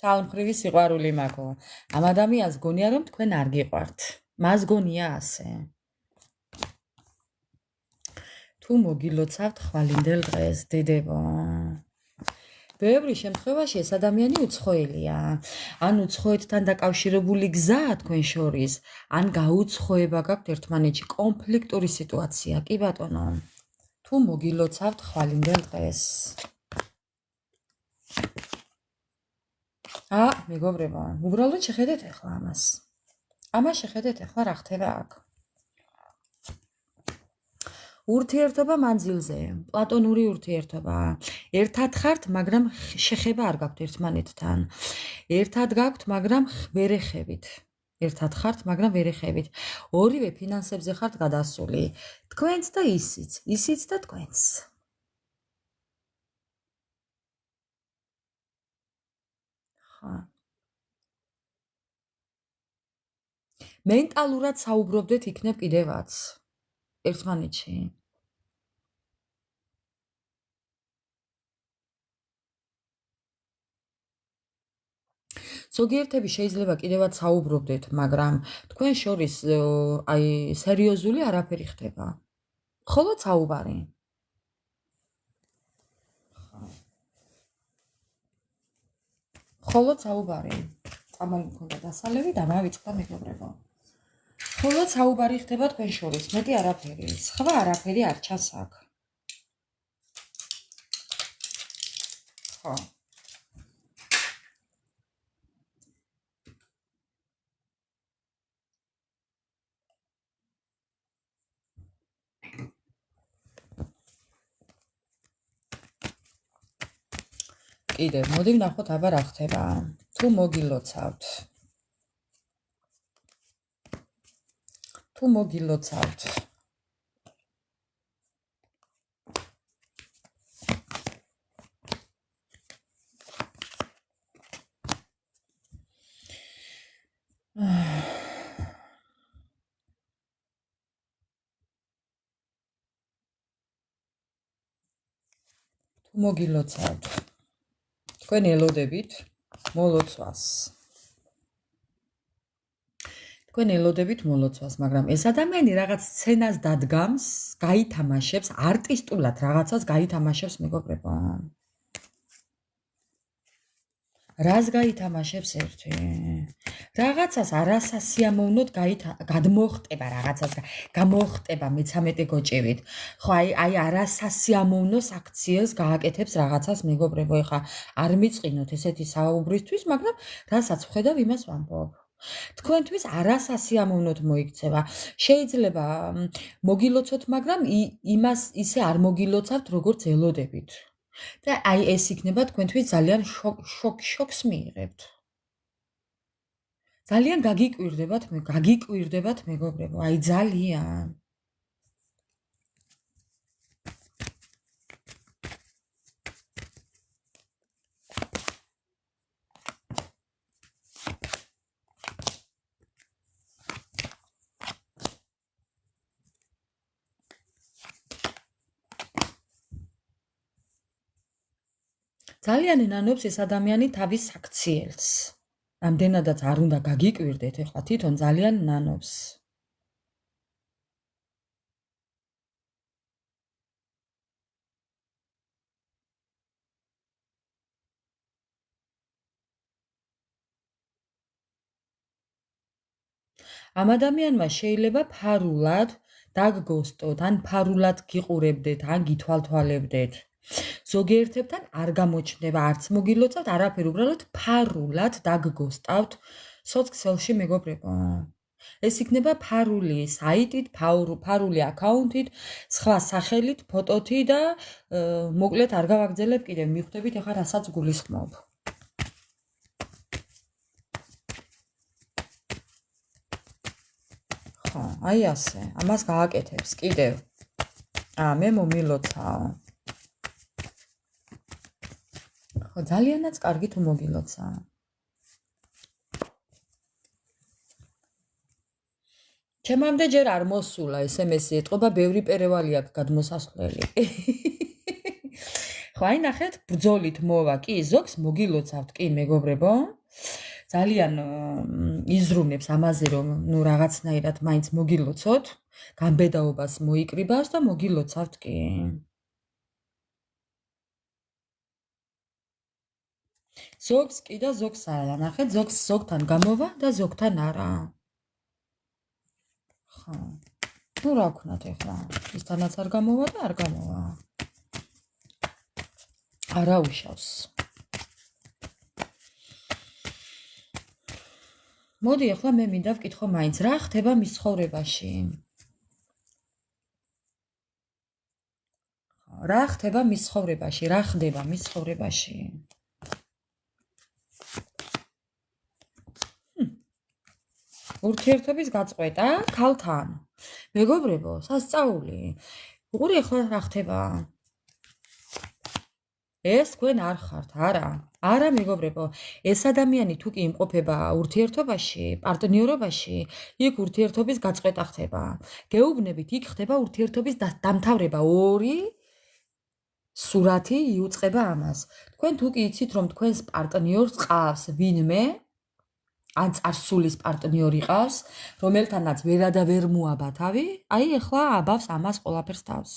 S1: ცალმხრივი სიყვარული მაქვს. ამ ადამიანს გონია რომ თქვენ არ გიყვართ. მას გონია ასე. თუ მოგილოცავთ ხვალინდელ დღეს, დედებო. ბევრი შემთხვევაში ეს ადამიანი უცხოელია. ან უცხოეთთან დაკავშირებული გზაა თქვენ შორის, ან გაუცხოება გაქვთ ერთმანეთში, კონფლიქტური სიტუაცია, კი ბატონო. თუ მოგილოცავთ ხვალინდელ დღეს. მეგობრებო, უბრალოდ შეხედეთ ახლა ამას. ამას შეხედეთ ახლა რა ხდება აქ. ურთიერთობა მანძილზე, პლატონური ურთიერთობა. ერთად ხართ, მაგრამ შეხება არ გაქვთ ერთმანეთთან. ერთად გაქვთ, მაგრამ ვერ ეხებით. ერთად ხართ, მაგრამ ვერ ეხებით. ორივე ფინანსებზე ხართ გადასული. თქვენც და ისიც და თქვენც. ხა. მენტალურად საუბრობდეთ იქნებ კიდევაც. ერთმანეთში. ზოგიერთები შეიძლება კიდევაც საუბრობდეთ, მაგრამ თქვენ შორის აი სერიოზული არაფერი ხდება. მხოლოდ საუბარი. მხოლოდ საუბარი. წამალი მქონდა დასალევი და მავიწყდა მეგობრებო. მხოლოდ საუბარი ხდება თქვენ შორის, მეტი არაფერი. სხვა არაფერი არ ჩანს აქ. ხო. კიდევ, მოდი ვნახოთ აბა რა ხდება. თუ მოგილოცავთ. თუ მოგილოცავთ. თუ მოგილოცავთ. თქვენ ელოდებით მოლოცვას. თქვენ ელოდებით მოლოცვას, მაგრამ ეს ადამიანი რაღაც სცენას დადგამს, გაითამაშებს, არტისტულად რაღაცას გაითამაშებს მეგობრებო. რას გაითამაშებს ერთი? რაღაცას არასასიამოვნოდ გადმოხტება რაღაცას, გამოხტება მე-13 გოჭივით. ხო, აი არასასიამოვნოს აქციელს გააკეთებს რაღაცას მეგობრებო, ეხა არ მიწყინოთ ესეთი საუბრისთვის, მაგრამ რასაც ვხედავ, იმას ვამბობ. თქვენთვის არასასიამოვნოდ მოიქცევა. შეიძლება მოგილოცოთ, მაგრამ იმას ისე არ მოგილოცავთ, როგორც ელოდებით. და აი ეს იქნება თქვენთვის ძალიან შოკს მიიღებთ. ძალიან გაგიკვირდებათ მეგობრებო, აი ძალიან. ძალიან ნანობს ეს ადამიანი თავის აქციელს. ამდენადაც არ უნდა გაგიკვირდეთ, ეხლა თვითონ ძალიან ნანობს. ამ ადამიანმა შეიძლება ფარულად დაგგოსტოთ, ან ფარულად გიყურებდეთ, ან გითვალთვალებდეთ. ზოგიერთებთან არ გამოჩნდება, არც მოგილოცავთ, არაფერი, უბრალოდ ფარულად დაგგოსტავთ სოციალში მეგობრებო. ეს იქნება ფარული საიტით, ფარული აკაუნტით, სხვა სახელით, ფოტოთი და მოკლედ არ გავაგრძელებ კიდევ, მიხვდებით ახლა რასაც გულისხმობ. ხო, აი ასე, ამას გააკეთებს კიდევ. მე მომილოცავ. ხო, ძალიანაც კარგი თუ მოგილოცა. ჩემამდე ჯერ არ მოსულა SMS-ი, ეთყობა ბევრი პერევალი აქვს გადმოსასვლელი. ხო, აი ნახეთ, ბრძოლით მოვა კი, ზოგს მოგილოცავთ კი მეგობრებო. ძალიან იზრუნებს ამაზე, რომ ნუ რაღაცნაირად მაინც მოგილოცოთ, გამბედაობას მოიკრიბავს და მოგილოცავთ კი. ზოგს კი და ზოგს არა. ნახეთ, ზოგთან გამოვა და ზოგთან არა. ხო. ნუ რა ვქნათ ეხლა? ისთანაც არ გამოვა და არ გამოვა. არა უშავს. მოდი ახლა მე მინდა ვკითხო მაინც რა ხდება მის ცხოვრებაში. რა ხდება მის ცხოვრებაში? რა ხდება მის ცხოვრებაში? ურთიერთობის გაწყვეტა ქალთან. მეგობრებო, სასწაული. უყური ახლა რა ხდება? ეს თქვენ არ ხართ, არა მეგობრებო, ეს ადამიანი თუ კი იმყოფება ურთიერთობაში, პარტნიორობაში, იქ ურთიერთობის გაწყვეტა ხდება. გეუბნებით, იქ ხდება ურთიერთობის დამთავრება, ორი სურათი იუწყება ამას. თქვენ თუ კი იცით, რომ თქვენს პარტნიორს ყავს ვინმე, ან წარსულის პარტნიორი ყავს, რომელთანაც ვერადა ვერ მოაბა თავი, აი ახლა აბავს ამას ყველაფერს თავს.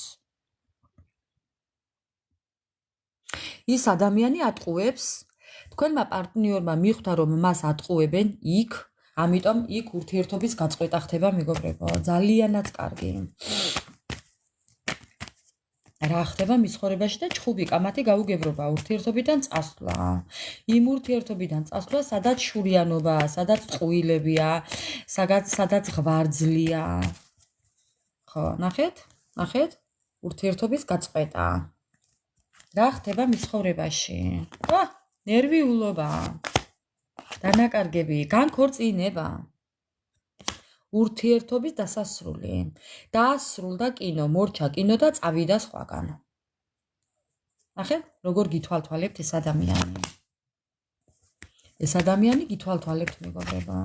S1: ის ადამიანი ატყუებს, თქვენმა პარტნიორმა მიხვდა, რომ მას ატყუებენ იქ, ამიტომ იქ ურთიერთობის გაწყვეტა ხდება, მეგობრებო, ძალიანაც კარგი. რა ხდება მის ცხოვრებაში და ჩხუბი კამათი გაუგებრობა ურთიერთობიდან წასვლა. იმ ურთიერთობიდან წასვლა, სადაც შურიანობა, სადაც წყვილებია, სადაც ღვარძლია. ხო, ნახეთ? ურთიერთობის გაწყვეტა. რა ხდება მის ცხოვრებაში? ნერვიულობა, დანაკარგები, განქორწინება. ურთიერთობის დასასრული. დაასრულდა კინო, მორჩა კინო და წავიდა სხვაგან. ნახეთ, როგორ გითვალთვალებთ ეს ადამიანი. ეს ადამიანი გითვალთვალებთ, მეგობრებო.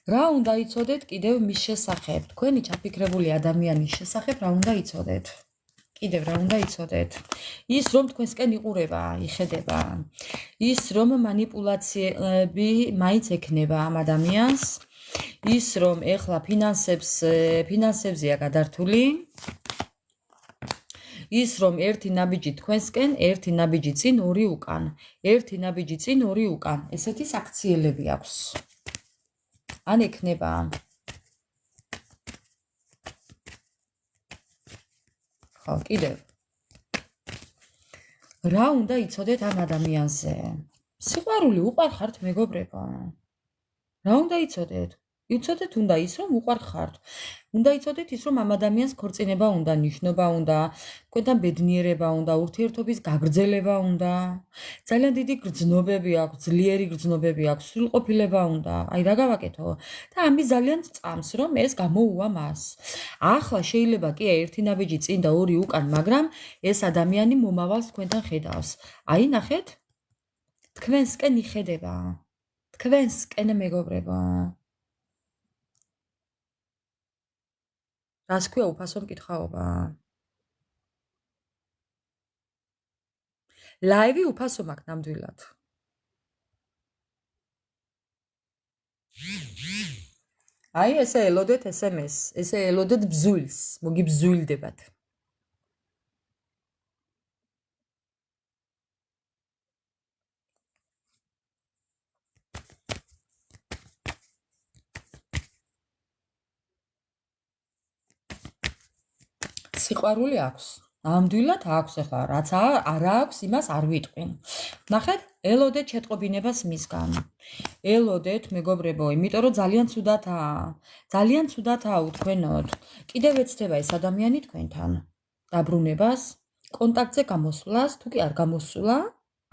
S1: რა უნდა იცოდეთ კიდევ მის შესახებ? თქვენი ჩაფიქრებული ადამიანის შესახებ რა უნდა იცოდეთ? კიდევ რა უნდა იცოდეთ? ის რომ თქვენსკენ იყურება, იხედება. ის რომ მანიპულაციები მაინც ექნება ამ ადამიანს. ის რომ ეხლა ფინანსებზეა გადართული. ის რომ ერთი ნაბიჯი თქვენსკენ, ერთი ნაბიჯი წინ, ორი უკან. ერთი ნაბიჯი წინ, ორი უკან. ესეთი საქციელები აქვს. ან ექნება. ხო, კიდევ. რა უნდა იცოდეთ ამ ადამიანზე? სიყვარული უყვარხართ, მეგობრებო? რა უნდა იცოდეთ? იცოდეთ უნდა ის, რომ უყვარხართ. უნდა იცოდეთ ის, რომ ამ ადამიანს ქორწინება უნდა, ნიშნობა უნდა, თქვენთან ბედნიერება უნდა, ურთიერთობის გაგრძელება უნდა. ძალიან დიდი გრძნობები აქვს, ძლიერი გრძნობები აქვს, სრულყოფილება უნდა. აი რა გავაკეთო? და ამის ძალიან წამს, რომ ეს გამოუვა მას. ახლა შეიძლება კი ერთი ნაბიჯი წინ და ორი უკან, მაგრამ ეს ადამიანი მომავალს თქვენთან ხედავს. აი ნახეთ? თქვენსკენ იხედება. თქვენსკენ მეგობრებო. რას ქვია უფასო მკითხაობა? ლაივი უფასო მაქვს ნამდვილად. აი ესე ელოდეთ SMS, ესე ელოდეთ ბზულს, მოგიბზულდებათ. სიყვარული აქვს. ნამდვილად აქვს ახლა, რაც არ აქვს, იმას არ ვიტყვი. ნახეთ, ელოდეთ შეტყობინებას მისგან. ელოდეთ, მეგობრებო, იმიტომ რომ ძალიან ცუდათაა. ძალიან ცუდათაა უთქვენოთ. კიდევ ეცდება ეს ადამიანი თქვენთან. დაბრუნებას, კონტაქტზე გამოსვლას, თუ კი არ გამოსულა,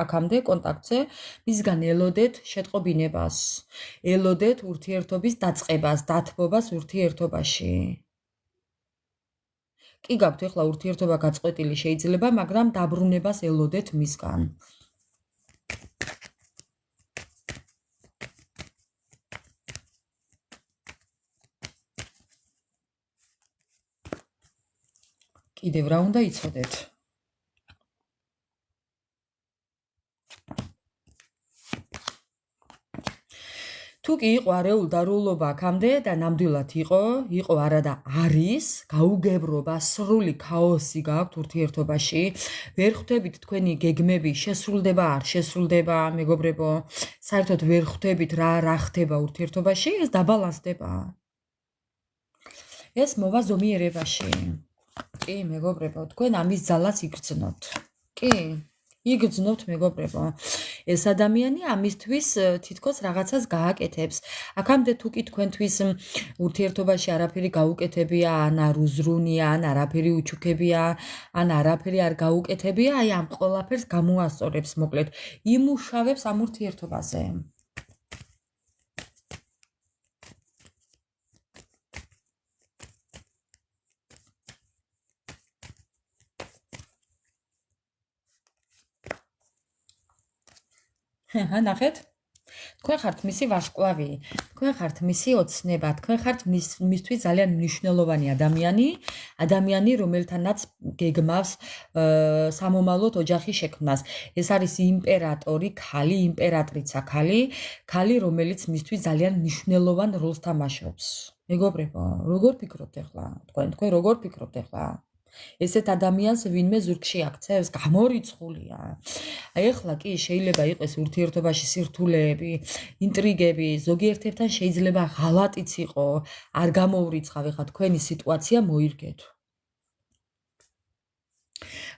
S1: აქამდე კონტაქტზე, მისგან ელოდეთ შეტყობინებას. ელოდეთ ურთიერთობის დაწყებას, დათბობას ურთიერთობაში. კი გაქვთ ახლა ურთიერთობა გაწყვეტილი შეიძლება, მაგრამ დაბრუნებას ელოდეთ მისგან. კიდევ რა უნდა იცოდეთ? თუ კი იყო არეულ დარულობა აქამდე და ნამდვილად იყო არა და არის, გაუგებრობა, სრული ქაოსი გაქვთ ურთიერთობაში, ვერ ხვდებით თქვენი გეგმები შესრულდება, არ შესრულდება, მეგობრებო, საერთოდ ვერ ხვდებით რა ხდება ურთიერთობაში, ეს დაბალანსდება. ეს მოვა ზომიერებაში. კი, მეგობრებო, თქვენ ამის ძალას იგრძნობთ. კი. იგრძნობთ, მეგობრებო. ეს ადამიანი ამისთვის თითქოს რაღაცას გააკეთებს. აქამდე თუ კი თქვენთვის ურთიერთობაში არაფერი გაუკეთებია, ან არ უზრუნია, ან არაფერი უჩუქებია, ან არაფერი არ გაუკეთებია, აი ამ ყველაფერს გამოასწორებს, მოკლედ, იმუშავებს ამ ურთიერთობაზე. ნახეთ? თქვენ ხართ მისი ვარსკვლავი, თქვენ ხართ მისი ოცნება, თქვენ ხართ მისთვის ძალიან მნიშვნელოვანი ადამიანი, რომელთანაც გეგმავს სამომავლოდ ოჯახის შექმნას. ეს არის იმპერატორი, ქალი, იმპერატრიცა, ქალი, რომელიც მისთვის ძალიან მნიშვნელოვან როლს თამაშობს. მეგობრებო, როგორ ფიქრობთ ახლა? თქვენ როგორ ფიქრობთ ახლა? ესეთ ადამიანს ვინმე ზურგში აქცევს, გამორიცხულია. აი ახლა კი შეიძლება იყოს ურთიერთობაში სირთულეები, ინტრიგები, ზოგიერთებთან შეიძლება ღალატიც იყო, არ გამოურიცხავ ახლა თქვენი სიტუაცია მოირგეთ.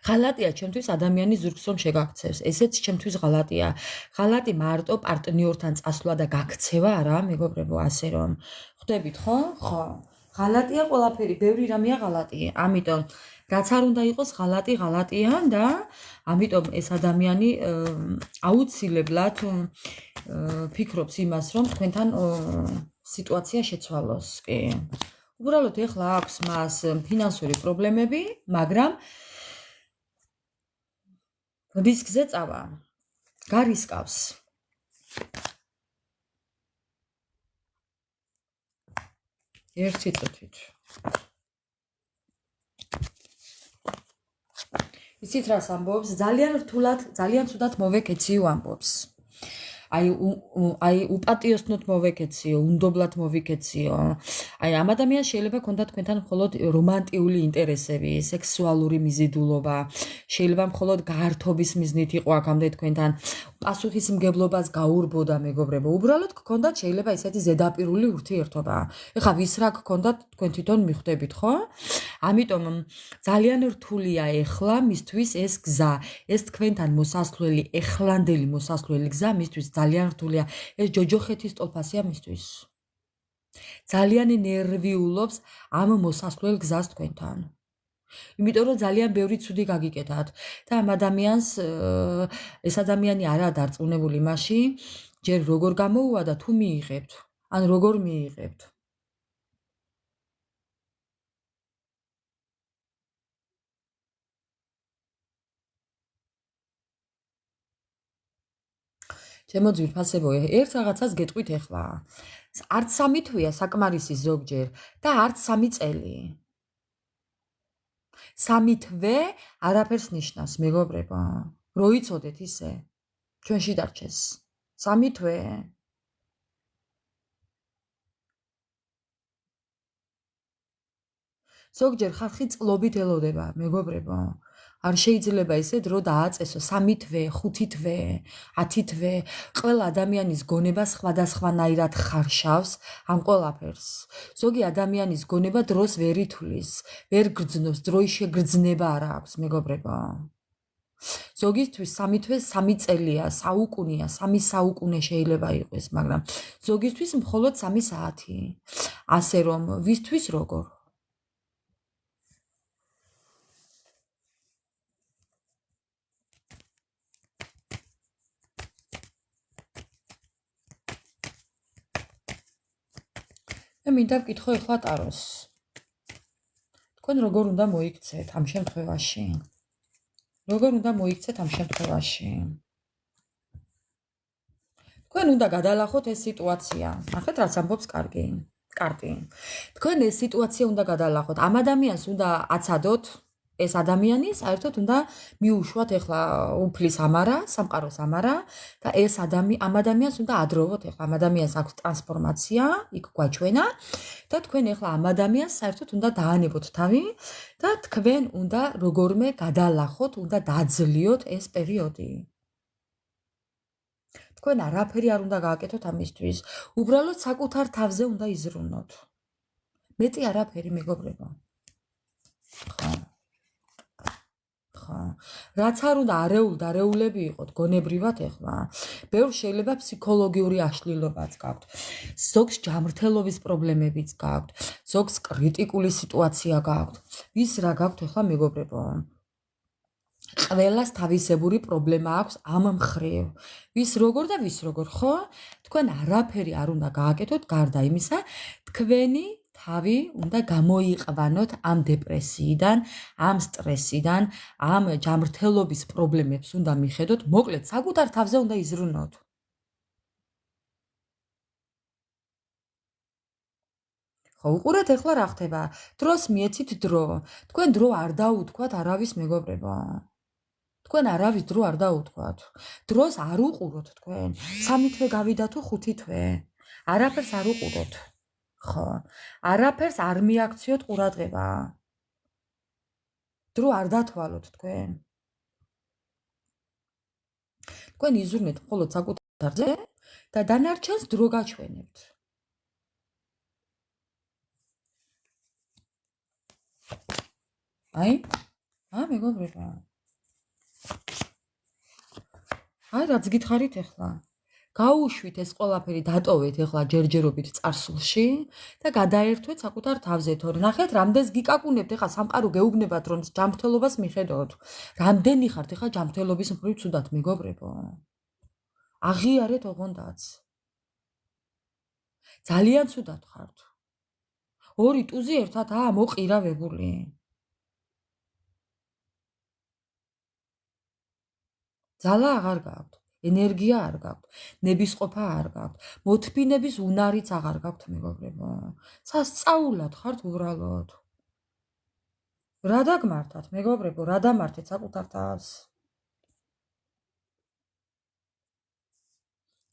S1: ღალატია ჩემთვის ადამიანის ზურგს რომ შეგაქცევს, ესეც ჩემთვის ღალატია. ღალატი მარტო პარტნიორთან წასვლა და გაქცევა არა, მეგობრებო, ასე რომ ხვდებით ხო? ხო. ღალატია ყველაფერი, ბევრი რამეა ღალატი. ამიტომ რაც არ უნდა იყოს ღალატია და ამიტომ ეს ადამიანი აუცილებლად ფიქრობს იმას, რომ თქვენთან სიტუაცია შეცვალოს, კი. უბრალოდ ეხლა აქვს მას ფინანსური პრობლემები, მაგრამ რისკზე წავა. გარისკავს. ერთი წუთით. იცით რას ამბობს? ძალიან რთულად, ძალიან ცუდად მოვეკეციო ამბობს. აი უპატიოსნოთ მოვეკეციო, უნდობლად მოვიკეციო. აი ამ ადამიანს შეიძლება ქონდათ თქვენთან მხოლოდ რომანტიული ინტერესები, სექსუალური მიზიდულობა, შეიძლება მხოლოდ გართობის მიზნით იყო აქამდე თქვენთან პასუხისმგებლობას გაურბოდა, მეგობრებო. უბრალოდ გქონდათ შეიძლება ესეთი ზედაპირული ურთიერთობა. ეხლა ვის რა გქონდათ თქვენ თვითონ მიხვდებით, ხო? ამიტომ ძალიან რთულია ეხლა მისთვის ეს გზა, ეს თქვენთან მოსასვლელი, ეხლანდელი მოსასვლელი გზა მისთვის ძალიან რთულია. ეს ჯოჯოხეთის ტოლფასია მისთვის. ძალიან ნერვიულობს ამ მოსასვლელ გზას თქვენთან. იმიტომ რომ ძალიან ბევრი ცუდი გაგიკეთათ და ამ ადამიანს ეს ადამიანი არაა დარწმუნებული იმაში, ჯერ როგორ გამოუვა და თუ მიიღებთ, ან როგორ მიიღებთ. ჩემო ძვირფასებო, ერთ რაღაცას გეტყვით ახლა. არც 3 თვეა საკმარისი ზოგჯერ და არც 3 წელი. 3 თვე არაფერს ნიშნავს, მეგობრებო. რო იცოდეთ ისე, ჩვენში დარჩეს. 3 თვე. ზოგჯერ ხალხი წლობით ელოდება, მეგობრებო. არ შეიძლება ესე დრო დააწესო 3 თვე, 5 თვე, 10 თვე. ყველა ადამიანის გონება სხვადასხვანაირად ხარშავს ამ ყველაფერს. ზოგი ადამიანის გონება დროს ვერ ითვლის, ვერ გრძნობს, დროის შეგრძნება არ აქვს, მეგობრებო. ზოგისთვის 3 თვე 3 წელია, საუკუნეა, 3 საუკუნე შეიძლება იყოს, მაგრამ ზოგისთვის მხოლოდ 3 საათი. ასე რომ, ვისთვის როგორ? მე მინდა ვკითხო ახლა ტაროს. თქვენ როგორ უნდა მოიქცეთ ამ შემთხვევაში? როგორ უნდა მოიქცეთ ამ შემთხვევაში? თქვენ უნდა გადალახოთ ეს სიტუაცია. ნახეთ რაც ამბობს კარტი. თქვენ ეს სიტუაცია უნდა გადალახოთ. ამ ადამიანს უნდა აცადოთ. ეს ადამიანი საერთოდ უნდა მიუშვათ ახლა უფლის ამარა, სამყაროს ამარა და ეს ამ ადამიანს უნდა ადროვოთ ახლა. ამ ადამიანს აქვს ტრანსფორმაცია, იქ გვაჩვენა და თქვენ ახლა ამ ადამიანს საერთოდ უნდა დაანებოთ თავი და თქვენ უნდა როგორმე გადალახოთ, უნდა დაძლიოთ ეს პერიოდი. თქვენ არაფერი არ უნდა გააკეთოთ ამისთვის. უბრალოდ საკუთარ თავზე უნდა იზრუნოთ. მეტი არაფერი, მეგობრებო. ხო. რაც არ უნდა არეულები იყოთ, გონებრივად ახლა. ბევრს შეიძლება ფსიქოლოგიური აშლილობაც გაქვთ. ზოგს ჯანმრთელობის პრობლემებიც გაქვთ. ზოგს კრიტიკული სიტუაცია გაქვთ. ვის რა გაქვთ ახლა, მეგობრებო? ყველას თავისებური პრობლემა აქვს ამ მხრივ. ვის როგორ, ხო? თქვენ არაფერი არ უნდა გააკეთოთ გარდა იმისა, თქვენი თავი უნდა გამოიყვანოთ ამ დეპრესიიდან, ამ სტრესიდან, ამ ჯანმრთელობის პრობლემებს უნდა მიხედოთ, მოკლედ საკუთარ თავზე უნდა იზრუნოთ. ხო, უყურეთ ეხლა რა ხდება. დროს მიეცით დრო. თქვენ დრო არ დაუთქვათ არავის მეგობრებო. თქვენ არავის დრო არ დაუთქვათ. დროს არ უყუროთ თქვენ. 3 თვე გავიდა თუ 5 თვე. არაფერს არ უყუროთ. ხო. არაფერს არ მიაქციოთ ყურადღება. დრო არ დათვალოთ თქვენ. თქვენ იზრუნეთ მხოლოდ საკუთარზე და დანარჩენს დრო გაჩვენებთ. აი? მეგობრებო. აი რაც გითხარით ახლა. გაუშვით ეს ყველაფერი დატოვეთ ახლა ჯერჯერობით წარსულში და გადაერთვეთ საკუთარ თავზე, თორე ნახეთ, რამდენს გიკაკუნებთ ახლა სამყარო გეუბნებათ რომ ჯანმრთელობას მიხედოთ. რამდენი ხართ ახლა ჯანმრთელობის მხრივ ცუდად მეგობრებო? აღიარეთ ოღონდაც. ძალიან ცუდად ხართ. 2 ტუზი ერთად მოყირავებული. ძალა აღარ გაქვთ, ენერგია არ გაქვთ, ნებისყოფა არ გაქვთ, მოთმინების უნარიც აღარ გაქვთ მეგობრებო. სასწაულად ხართ უბრალოდ. რა დაგმართათ მეგობრებო, რა დამართეთ საკუთარ თავს?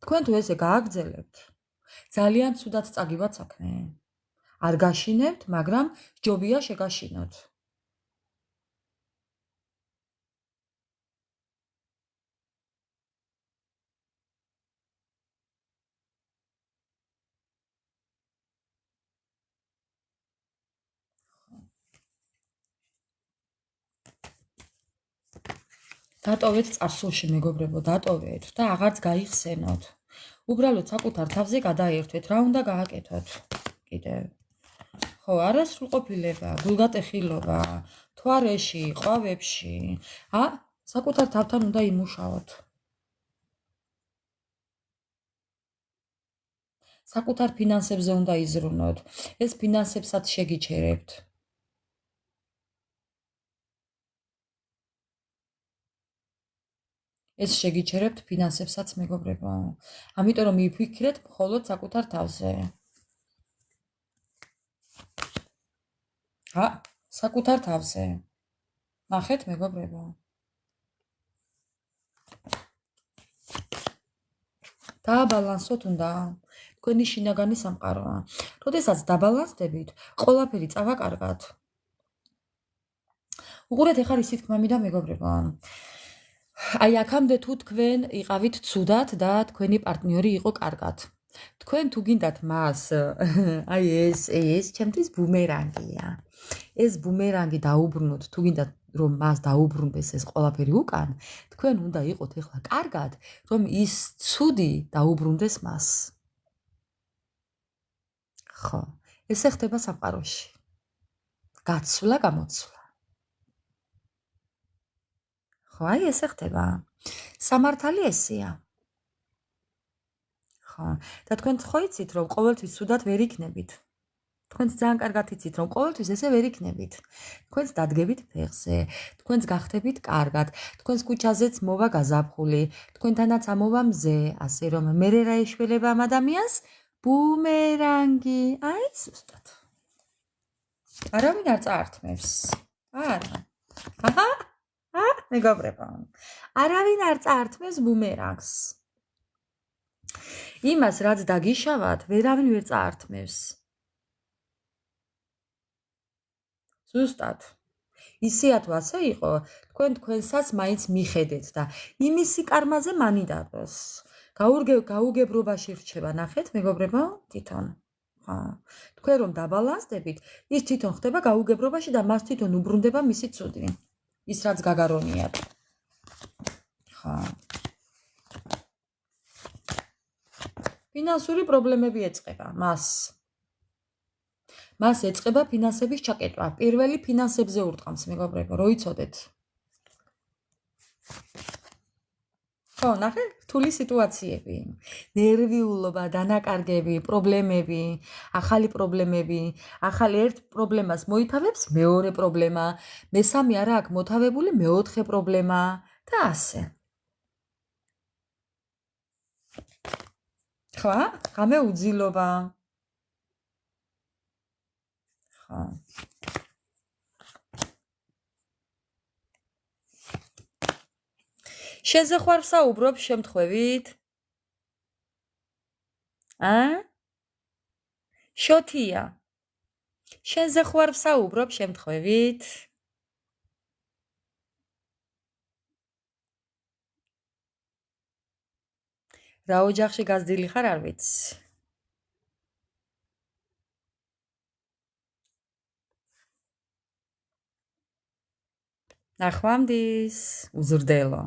S1: თქვენ თუ ესე გააგრძელებთ, ძალიან ცუდად წაგივათ საქმე. არ გაშინებთ, მაგრამ ჯობია შეგაშინოთ. დატოვეთ წარსულში მეგობრებო, დატოვეთ და აღარც გაიხსენოთ. უბრალოდ საკუთარ თავზე გადაერთვეთ, რა უნდა გააკეთოთ კიდევ. ხო, არასრულყოფილება, გულგატეხილობა, თვარეში, ყვავებში. საკუთარ თავთან უნდა იმუშაოთ. საკუთარ ფინანსებზე უნდა იზრუნოთ. ეს ფინანსებსაც შეგიჩერებთ. ეს შეგიჩერებთ ფინანსებსაც მეგობრებო. ამიტომ რომ მიფიქრეთ მხოლოდ საკუთარ თავზე. საკუთარ თავზე. ნახეთ მეგობრებო. დააბალანსოთ უნდა. თქვენი შინაგანი სამყაროა. როდესაც დაბალანსდებით, ყველაფერი წავა კარგად. უყურეთ ეხლა ისი თქმა მინდა მეგობრებო. აი აქამდე თუ თქვენ იყავით ცუდად და თქვენი პარტნიორი იყო კარგად. თქვენ თუ გინდათ მას, აი ეს ჩემთვის ბუმერანგია. ეს ბუმერანგი დაუბრუნოთ, თუ გინდათ რომ მას დაუბრუნდეს ეს ყველაფერი უკან, თქვენ უნდა იყოთ ეხლა კარგად, რომ ის ცუდი დაუბრუნდეს მას. ხო, ესე ხდება სამყაროში. გაცვლა, გამოცვლა. ხო, აი ესე ხდება. სამართალი ესეა. ხო, და თქვენ ხო იცით რომ ყოველთვის ცუდად ვერ იქნებით. თქვენც ძალიან კარგად იცით რომ ყოველთვის ესე ვერ იქნებით. თქვენც დადგებით ფეხზე, თქვენც გახდებით კარგად, თქვენს ქუჩაზეც მოვა გაზაფხული, თქვენთანაც ამოვა მზე, ასე რომ მე რა ეშველება ამ ადამიანს? ბუმერანგი. აი ზუსტად. არავინ არ წაართმევს. არა. მეგობრებო. არავინ არ წაართმევს ბუმერანგს. იმას რაც დაგიშავათ, ვერავინ ვერ წაართმევს. ზუსტად. ისეა თუ ასე იყო, თქვენ თქვენსაც მაინც მიხედეთ და იმისი კარმაზე მანიდაროს. გაუგებრობაში რჩება, ნახეთ მეგობრებო, თვითონ. ხო. თქვენ რომ დაბალანსდებით, ის თვითონ ხდება გაუგებრობაში და მას თვითონ უბრუნდება მისი ცუდი. ის რაც გაგარონიათ. ხო. ფინანსური პრობლემები ეწყება მას. მას ეწყება ფინანსების ჩაკეტვა. პირველი ფინანსებზე ურტყამს მეგობრებო, რო იცოდეთ. ხო, ნახე, რთული სიტუაციები, ნერვიულობა, დანაკარგები, პრობლემები, ახალი პრობლემები, ახალი ერთ პრობლემას მოითავებს მეორე პრობლემა, მესამე არა აქვს მოთავებული მეოთხე პრობლემა და ასე. ხო, ღამე უძილობა. ხო. შენზე ხარ საუბრობ შემთხვევით? შოთია. შენზე ხარ საუბრობ შემთხვევით? რა ოჯახში გაზრდილი ხარ არ ვიცი. ნახვამდის, უზრდელო.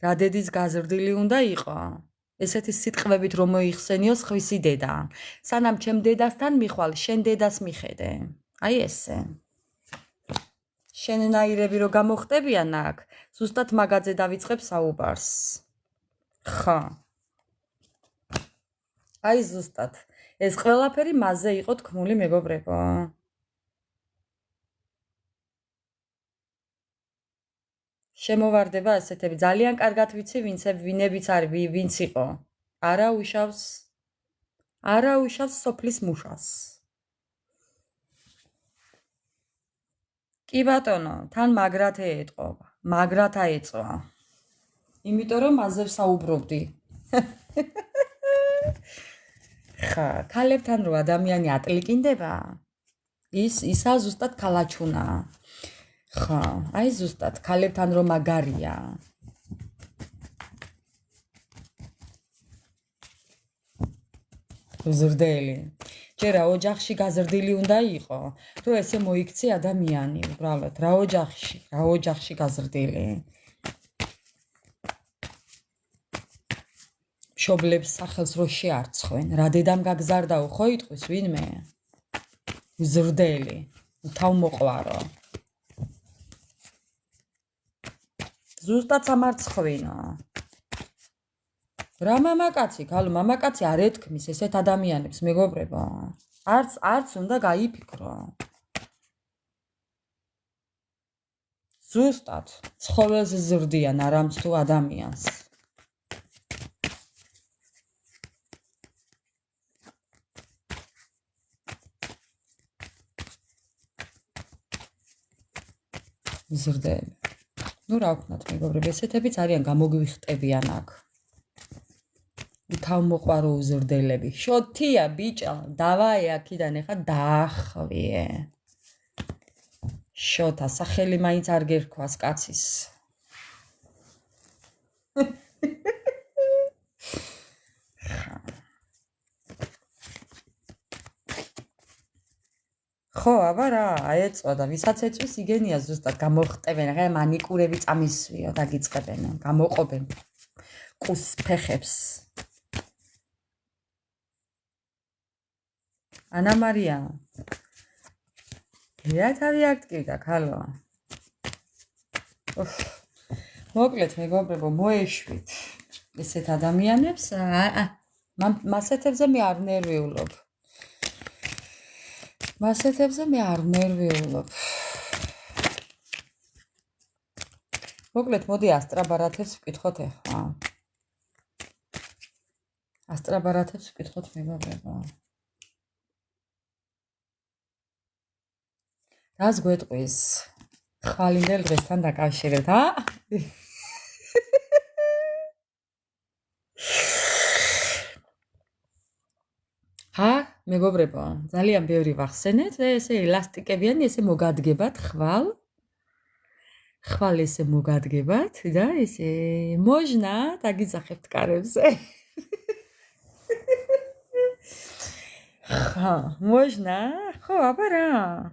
S1: რა დედის გაზრდილი უნდა იყო? ესეთი სიტყვებით რომ მოიხსენიოს ხვისი დედა. სანამ ჩემ დედასთან მიხვალ, შენ დედას მიხედე. აი ესე. შენნაირები რო გამოხტებიან აქ, ზუსტად მაგაზე დავიწყებ საუბარს. ხო. აი ზუსტად. ეს ყველაფერი მასზე იყო თქმული მეგობრებო. შემოვარდება ასეთები. ძალიან კარგად ვიცი, ვინებიც არის, ვინც იყო. არა უშავს სოფლის მუშას. კი ბატონო, თან მაგრათა ეწვა. იმიტომ რომ მასზე საუბრობდი. ხა, ქალებთან რო ადამიანი ატლიკინდება, ისა ზუსტად ქალაჩუნა. ხა, აი ზუსტად ქალებთან რო მაგარია. უზრდელი. ჯერა ოჯახში გაზრდილი უნდა იყო, რომ ესე მოიქცე ადამიანი, უბრალოდ რა ოჯახში გაზრდილი. მშობლებს სახელს რო შეარცხვენ, რა დედამ გაგზარდაო, ხო იტყვის ვინმე? უზრდელი, თავმოყვარო. ზუსტად სამარცხვინო. რა მამაკაცი, ქალო მამაკაცი არ ეთქმის ესეთ ადამიანებს, მეგობრებო. არც უნდა გაიფიქრო. ზუსტად ცხოველს ზრდიან, არამც თუ ადამიანს. ზრდელი. ნუ რა ვქნათ მეგობრებო, ესეთებიც არიან გამოგვიხტებიან აქ. თავმოყვარო უზრდელები. შოთია ბიჭა, დავაე აქიდან ეხა დაახვიე. შოთა სახელი მაინც არ გერქვას კაცის. ხო, აბა რა, აეწვა და ვისაც ეწვის იგენია ზუსტად გამოხტებენ, ახლა მანიკურები წამისვიო დაგიწყებენ, გამოყობენ კუს ფეხებს. ანა მარია. რეათარი აქტივდა, ქალო. მოკლედ მეგობრებო, მოეშვით ესეთ ადამიანებს, მასეთებზე მე არ ნერვიულობ. მოკლედ მოდი ასტრაბარათებს ვკითხოთ ახლა. ასტრაბარათებს ვკითხოთ მეგობრებო. რას გვეტყვის ხვალინდელ დღესთან დაკავშირებით, მეგობრებო, ძალიან ბევრი ვახსენეთ, ესე ელასტიკებიანი, ესე მოგადგებათ ხვალ ესე მოგადგებათ და ესე მოჟნა დაგიძახებთ კარებზე. მოჟნა, ხო, აბა რა,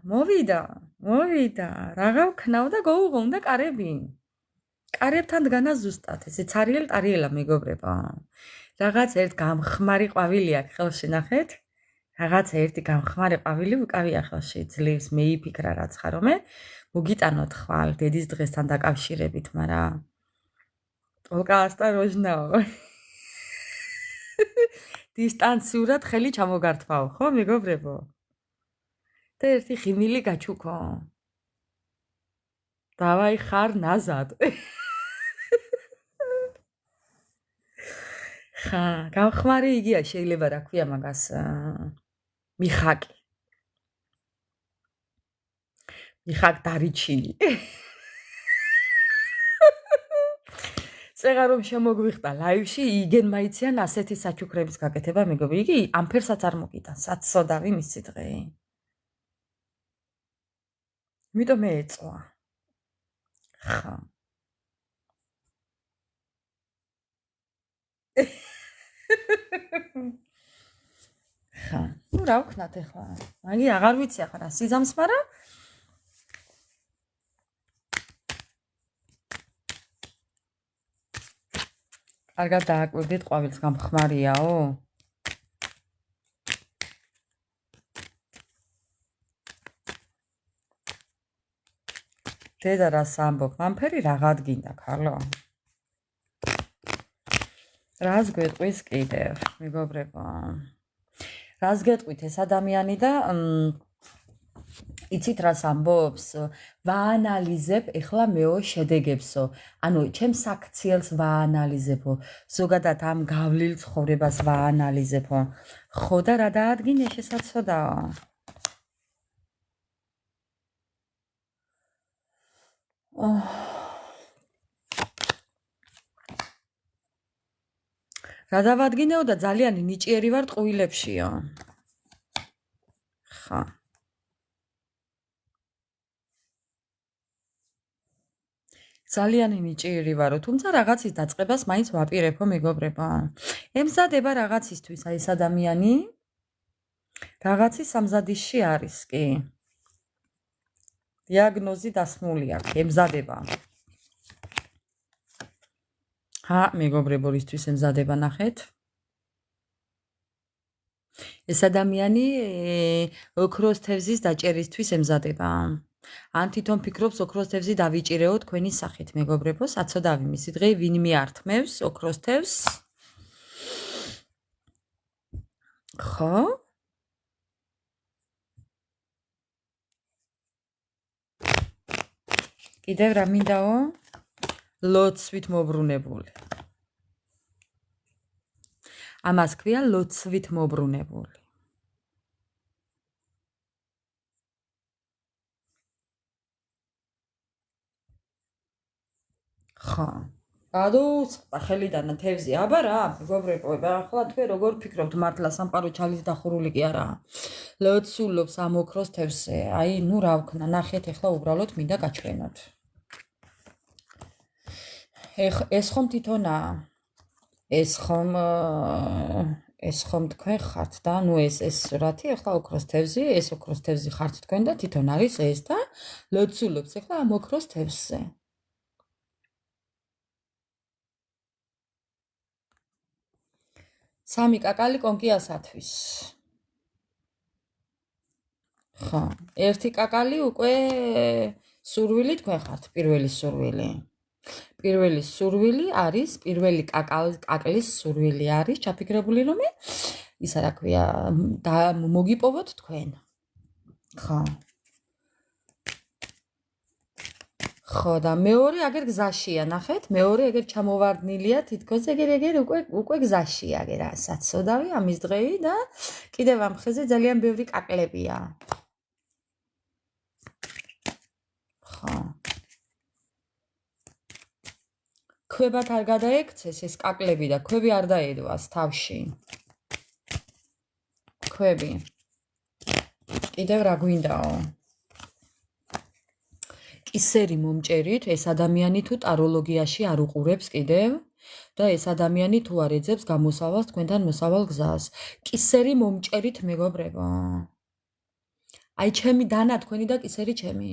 S1: მოვიდა, რაღა ვქნავ და გაუღონდა კარები. კარებთან დგანა ზუსტად, ესე цариელ-ტარიელა მეგობრებო. რაღაც ერთ გამხმარი ყვავილი აქვს ხელში ნახეთ. რაღაც ერთი გამხმარი ყვავილი უკავია ხელში, ძლივს მეიფიქრა რაც ხარომე. მოგიტანოთ ხვალ დედის დღესთან დაკავშირებით, მაგრამ ტოლკა ასტაროჟნაო. დისტანციურად ხელი ჩამოგართვაო, ხო, მეგობრებო? და ერთი ხიმილი გაჩუქო. დავაი ხარ ნაზად. ხა, გამხმარი იგია, შეიძლება რა ქვია მაგას მიხაკი. მიხაკ დარიჩინი. წეღა რომ შემოგვიხტა ლაივში, იგენ მაიციან ასეთი საჩუქრების გაკეთება, მეგობრი. იგი ამ ფერსაც არ მოგიტან, საცოდავი მისი დღე. იმიტომ მე ეწვა. ხა. ხა. ნუ რა ვქნათ ახლა? მაგი აღარ ვიცი ახლა რა სიზამს, მაგრამ კარგად დააკვირდით, ყვავილს გამხმარიაო? დედა რას ამბობ? მამფერი რაღად გინდა, ქალო? რას გვეტყვის კიდევ, მეგობრებო? რას გეტყვით ეს ადამიანი და იცით რას ამბობს? ვაანალიზებ ეხლა მეო შედეგებსო. ანუ ჩემს აქციელს ვაანალიზებო. ზოგადად ამ გავლილ ცხოვრებას ვაანალიზებო. ხო და რა დაადგინე შესაძლოა? რა დავადგინეო და ძალიან ნიჭიერი ვარ ტყუილებშიო. ხა. ძალიან ნიჭიერი ვარო, თუმცა რაღაცის დაწყებას მაინც ვაპირებო, მეგობრებო. ემზადება რაღაცისთვის აი ეს ადამიანი. რაღაცის სამზადისში არის კი. დიაგნოზი დასმული აქვს, ემზადება. ჰა, მეგობრებო, რისთვის ემზადება ნახეთ? ეს ადამიანი ოქროს თევზის დაჭერისთვის ემზადება. ან თვითონ ფიქრობს ოქროს თევზი დავიჭირეო თქვენი სახით, მეგობრებო, საცოდავი მისი დღე ვინ მიართმევს ოქროს თევზს? ხო? კიდევ რა მინდაო? ლოცვით მობრუნებული. ამას ქვია ლოცვით მობრუნებული. ხა. გადაუწყდა ხელიდან თევზი, აბა რა, მეგობრებო, ახლა თქვენ როგორ ფიქრობთ, მართლა სამყარო ჩალის დახურული კი არა? ლოცულობს ამ ოქროს თევზზე. აი, ნუ რა ვქნა, ნახეთ, ახლა უბრალოდ მინდა გაჩვენოთ. ეს ხომ თვითონაა? ეს ხომ თქვენ ხართ და ნუ ეს სურათი ახლა ოქროს თევზი, ეს ოქროს თევზი ხართ თქვენ და თვითონ არის ეს და ლოცულობს ახლა ამ ოქროს თევზზე. სამი კაკალი კონკიასათვის. ხო, ერთი კაკალი უკვე სურვილი თქვენ ხართ, პირველი სურვილი. პირველი სურვილი არის, პირველი კაკლის სურვილი არის, ჩაფიქრებული რომ ისა რა ქვია, და მოგიპოვოთ თქვენ. ხო. ხო და მეორე აგერ გზაშია, ნახეთ, მეორე ეგერ ჩამოვარდნილია, თითქოს ეგერ უკვე გზაშია, აგერ საცოდავი ამის დღეი და კიდევ ამ ხეზე ძალიან ბევრი კაკლებია. ხო. ქვებად არ გადაექცეს ეს კაკლები და ქვები არ დაედვას თავში. ქვები. კიდევ რა გვინდაო? კისერი მომჭერით ეს ადამიანი თუ ტაროლოგიაში არ უყურებს კიდევ და ეს ადამიანი თუ არ ეძებს გამოსავალს თქვენთან მოსავალ გზას. კისერი მომჭერით, მეგობრებო. აი ჩემი დანა თქვენი და კისერი ჩემი.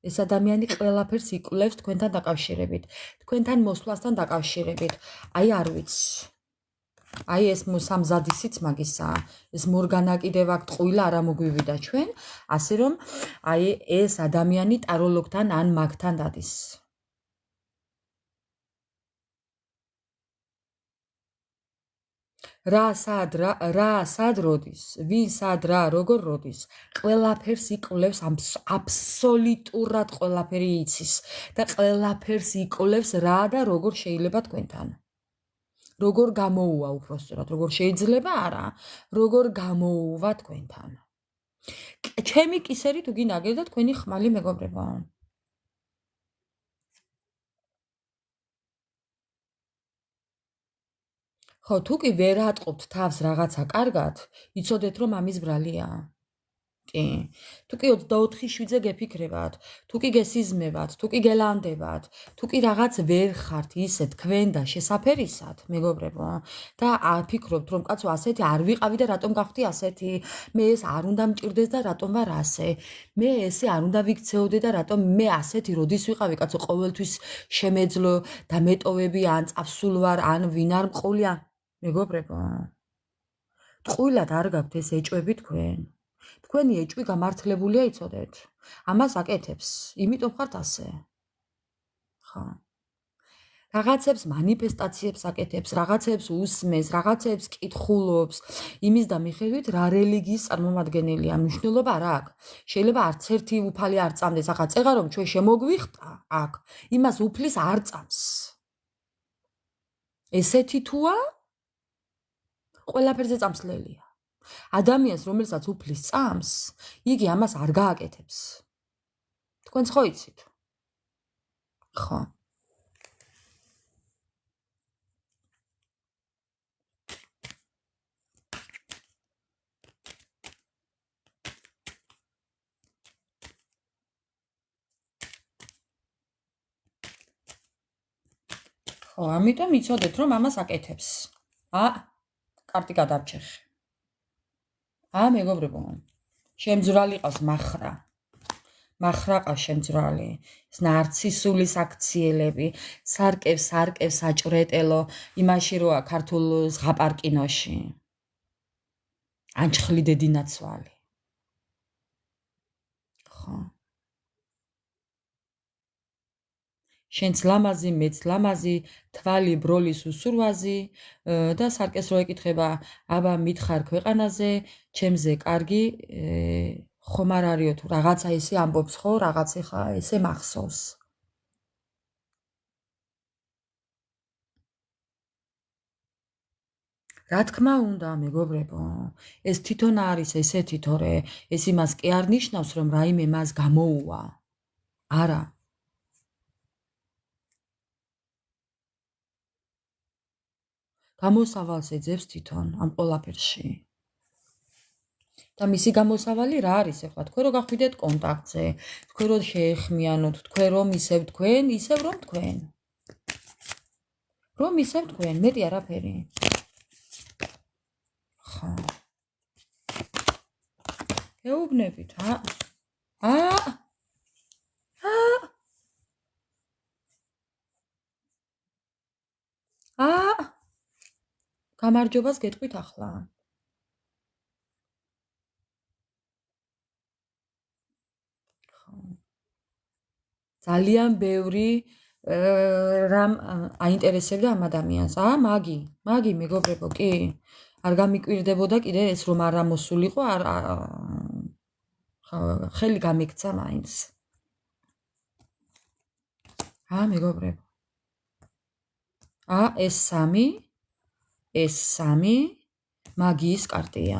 S1: ეს ადამიანი ყველაფერს იკვლევს თქვენთან დაკავშირებით, თქვენთან მოსვლასთან დაკავშირებით. აი არ ვიცი. აი ეს სამზადისიც მაგისაა. ეს მორგანა კიდევ აქ ტყუილა არ მოგვივიდა ჩვენ, ასე რომ აი ეს ადამიანი ტაროლოგთან ან მაგთან დადის. რა სად როდის, ვინ სად რა როგორ როდის, ყველაფერს იკვლევს, აბსოლუტურად ყველაფერი იცის და ყველაფერს იკვლევს რა და როგორ შეიძლება თქვენთან. როგორ გამოუვა უпростად, როგორ შეიძლება არა, როგორ გამოუვა თქვენთან. ჩემი კისერი თუ გინდა აგერ და თქვენი ხმალი მეგობრებო. ხო, თუ კი ვერ ატყობთ თავს რაღაცა კარგად, იცოდეთ რომ ამის ბრალია. კი. თუ კი 24/7-ზე გეფიქრებათ, თუ კი გესიზმებათ, თუ კი გელანდებათ, თუ კი რაღაც ვერ ხართ ისე თქვენ და შესაფერისად, მეგობრებო, და აფიქრობთ რომ კაცო ასეთი არ ვიყავი და რატომ გავხდი ასეთი, მე ეს არ უნდა მჭირდეს და რატომ ვარ ასე, მე ესე არ უნდა ვიქცეოდე და რატომ მე ასეთი როდის ვიყავი კაცო ყოველთვის შემეძლო და მეტოვები ან წავსულ ვარ ან ვინ არ მყოლი ან მეგობრებო, ტყუილად არ გაქვთ ეს ეჭვები თქვენ. თქვენი ეჭვი გამართლებულია იცოდეთ. ამას აკეთებს, იმიტომ ხართ ასე. ხო. რაღაცებს მანიფესტაციებს აკეთებს, რაღაცებს უსმენს, რაღაცებს კითხულობს, იმის და მიხედვით რა რელიგიის წარმომადგენელია, მნიშვნელობა რა აქვს. შეიძლება არც ერთი უფალი არ წამდეს, ახლა წეღა რომ ჩვენ შემოგვიხტა აქ, იმას უფლის არ წამს. ესეთი თუა ყველაფერზე წამსლელია. ადამიანს, რომელსაც უფლის წამს, იგი ამას არ გააკეთებს. თქვენც ხო იცით? ხო. ხო, ამიტომ იცოდეთ, რომ ამას აკეთებს. კარტი გადარჩეხე. მეგობრებო, შემძვრალი ყავს მახრა. მახრა ყავს შემძვრალი. ეს ნარცისული საქციელები, სარკევ საჭრეტელო, იმაში როა ქართულ ზღაპარკინოში. ანჩხლი დედინაცვალი. ხო. შენც ლამაზი, მეც ლამაზი, თვალი ბროლის უსურვაზი და სარკეს რო ეკითხება, აბა მითხარ ქვეყანაზე, ჩემზე კარგი ხომ არ არისო თუ რაღაცა ესე ამბობს ხო, რაღაც ხა ესე მახსოვს. რა თქმა უნდა, მეგობრებო, ეს თვითონ არის ესეთი თორე, ეს იმას კი არ ნიშნავს, რომ რაიმე მას გამოუვა. არა. გამოსავალს ეძებს თვითონ ამ ყველაფერში. და მისი გამოსავალი რა არის ახლა? თქვენ რო გახვიდეთ კონტაქტზე, თქვენ რო შეეხმიანოთ, თქვენ რომ ისევ თქვენ, ისევ რომ თქვენ. რომ ისევ თქვენ, მეტი არაფერი. ხო. გეუბნებით, გამარჯობას გეტყვით ახლა. ძალიან ბევრი რამ აინტერესებდა ამ ადამიანს. მაგი მეგობრებო, კი. არ გამიკვირდებოდა კიდე ეს რომ არ ამოსულიყო, ხელი გამიქცა მაინც. მეგობრებო. ეს სამი მაგიის კარტია.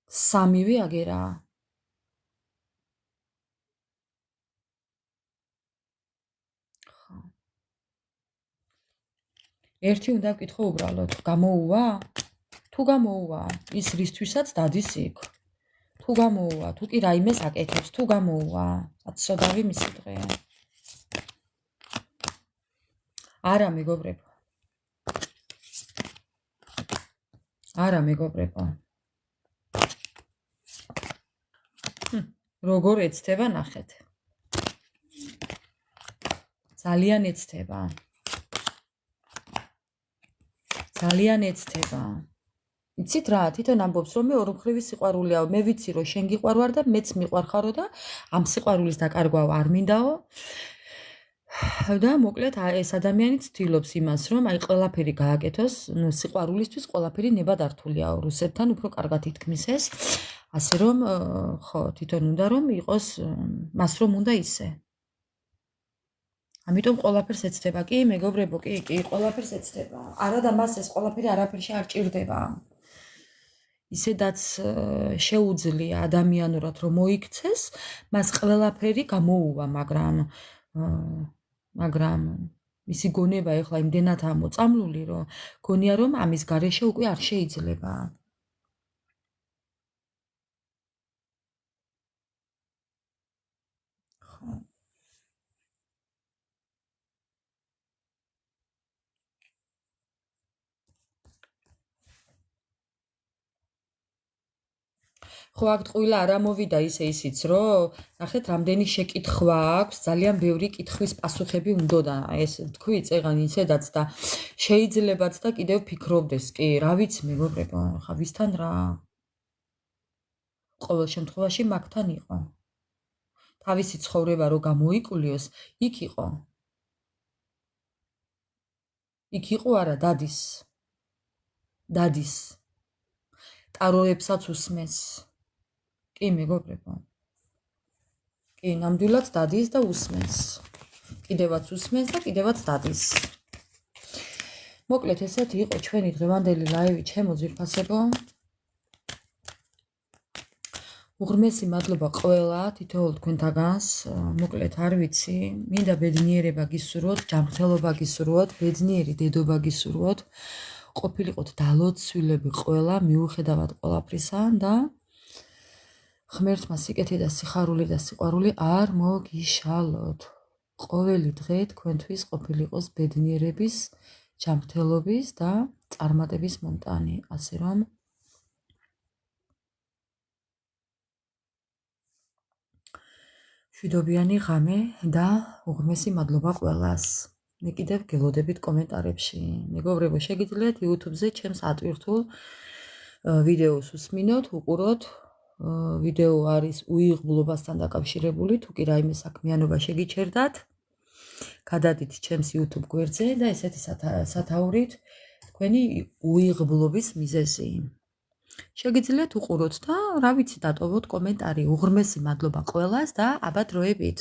S1: სამივე აგერა. ერთი უნდა ვკითხო უბრალოდ, გამოუვა? თუ გამოუვა, ის რისთვისაც დადის იქ. თუ გამოუვა, თუ კი რაიმეს აკეთებს, თუ გამოუვა, აცოდავი მისი დღე. არა, მეგობრებო. არა, მეგობრებო. როგორ ეცდება, ნახეთ. ძალიან ეცდება. ძალიან ეცდება. იცით რა, თვითონ ამბობს რომ მე ორმხრივი სიყვარულია, მე ვიცი რომ შენ გიყვარვარ და მეც მიყვარხარო და ამ სიყვარულის დაკარგვაო არ მინდაო. და მოკლედ ეს ადამიანი ცდილობს იმას რომ აი ყველაფერი გააკეთოს, სიყვარულისთვის ყველაფერი ნებადართულიაო, რუსებთან უფრო კარგად ითქმის ეს. ასე რომ ხო, თვითონ უნდა რომ იყოს მას რომ უნდა ისე. ამიტომ ყველაფერს ეცდება. კი, მეგობრებო, კი, ყველაფერს ეცდება. არა და მას ეს ყველაფერი არაფერში არ ჭირდება. ისედაც შეუძლია ადამიანურად რომ მოიქცეს, მას ყველაფერი გამოუვა, მაგრამ მისი გონება ეხლა იმდენადაა მოწამლული, რომ გონია რომ ამის გარეშე უკვე არ შეიძლება. ხო, აქ ტყუილა არ ამოვიდა ისიც, რომ ნახეთ, რამდენი შეკითხვა აქვს, ძალიან ბევრი კითხვის პასუხები უნდოდა, ეს თქვი წეღან ისედაც და შეიძლებაც და კიდევ ფიქრობდეს, კი, რა ვიცი, მეგობრებო, ხა ვისთან რა? ყოველ შემთხვევაში მაგთან იყო. თავისი ცხოვრება რო გამოიკულიოს, იქ იყო. იქ იყო არა, დადის. ტაროებსაც უსმენს. კი, მეგობრებო. კი, ნამდვილად დადის და უსმენს. კიდევაც უსმენს და კიდევაც დადის. მოკლედ ესეთი იყო ჩვენი დღევანდელი ლაივი, ჩემო ძვირფასებო. უღრმესი მადლობა ყველა თითოეულ თქვენთაგანს. მოკლედ არ ვიცი, მინდა ბედნიერება გისურვოთ, ჯანმრთელობა გისურვოთ, ბედნიერი დედობა გისურვოთ. ყოფილიყოთ დალოცვილები ყველა, მიუხედავად ყველაფრისა და ღმერთმა სიკეთე და სიხარული და სიყვარული არ მოგიშალოთ. ყოველი დღე თქვენთვის ყოფილიყოს ბედნიერების, ჯანმრთელობის და წარმატების მომტანი, ასე რომ შვიდობიანი ღამე და უღრმესი მადლობა ყველას. მე კიდევ გელოდებით კომენტარებში. მეგობრებო, შეგიძლიათ YouTube-ზე ჩემს ატვირთულ ვიდეოს უსმინოთ, უყუროთ. ვიდეო არის უიღბლობასთან დაკავშირებული, თუ კი რაიმე საქმიანობა შეგიჩერდათ, გადადით ჩემს YouTube გვერდზე და ესეთი სათაურით თქვენი უიღბლობის მიზეზი. შეგიძლიათ უყუროთ და რა ვიცი, დატოვოთ კომენტარი. უღრმესი მადლობა ყველას და აბა დროებით.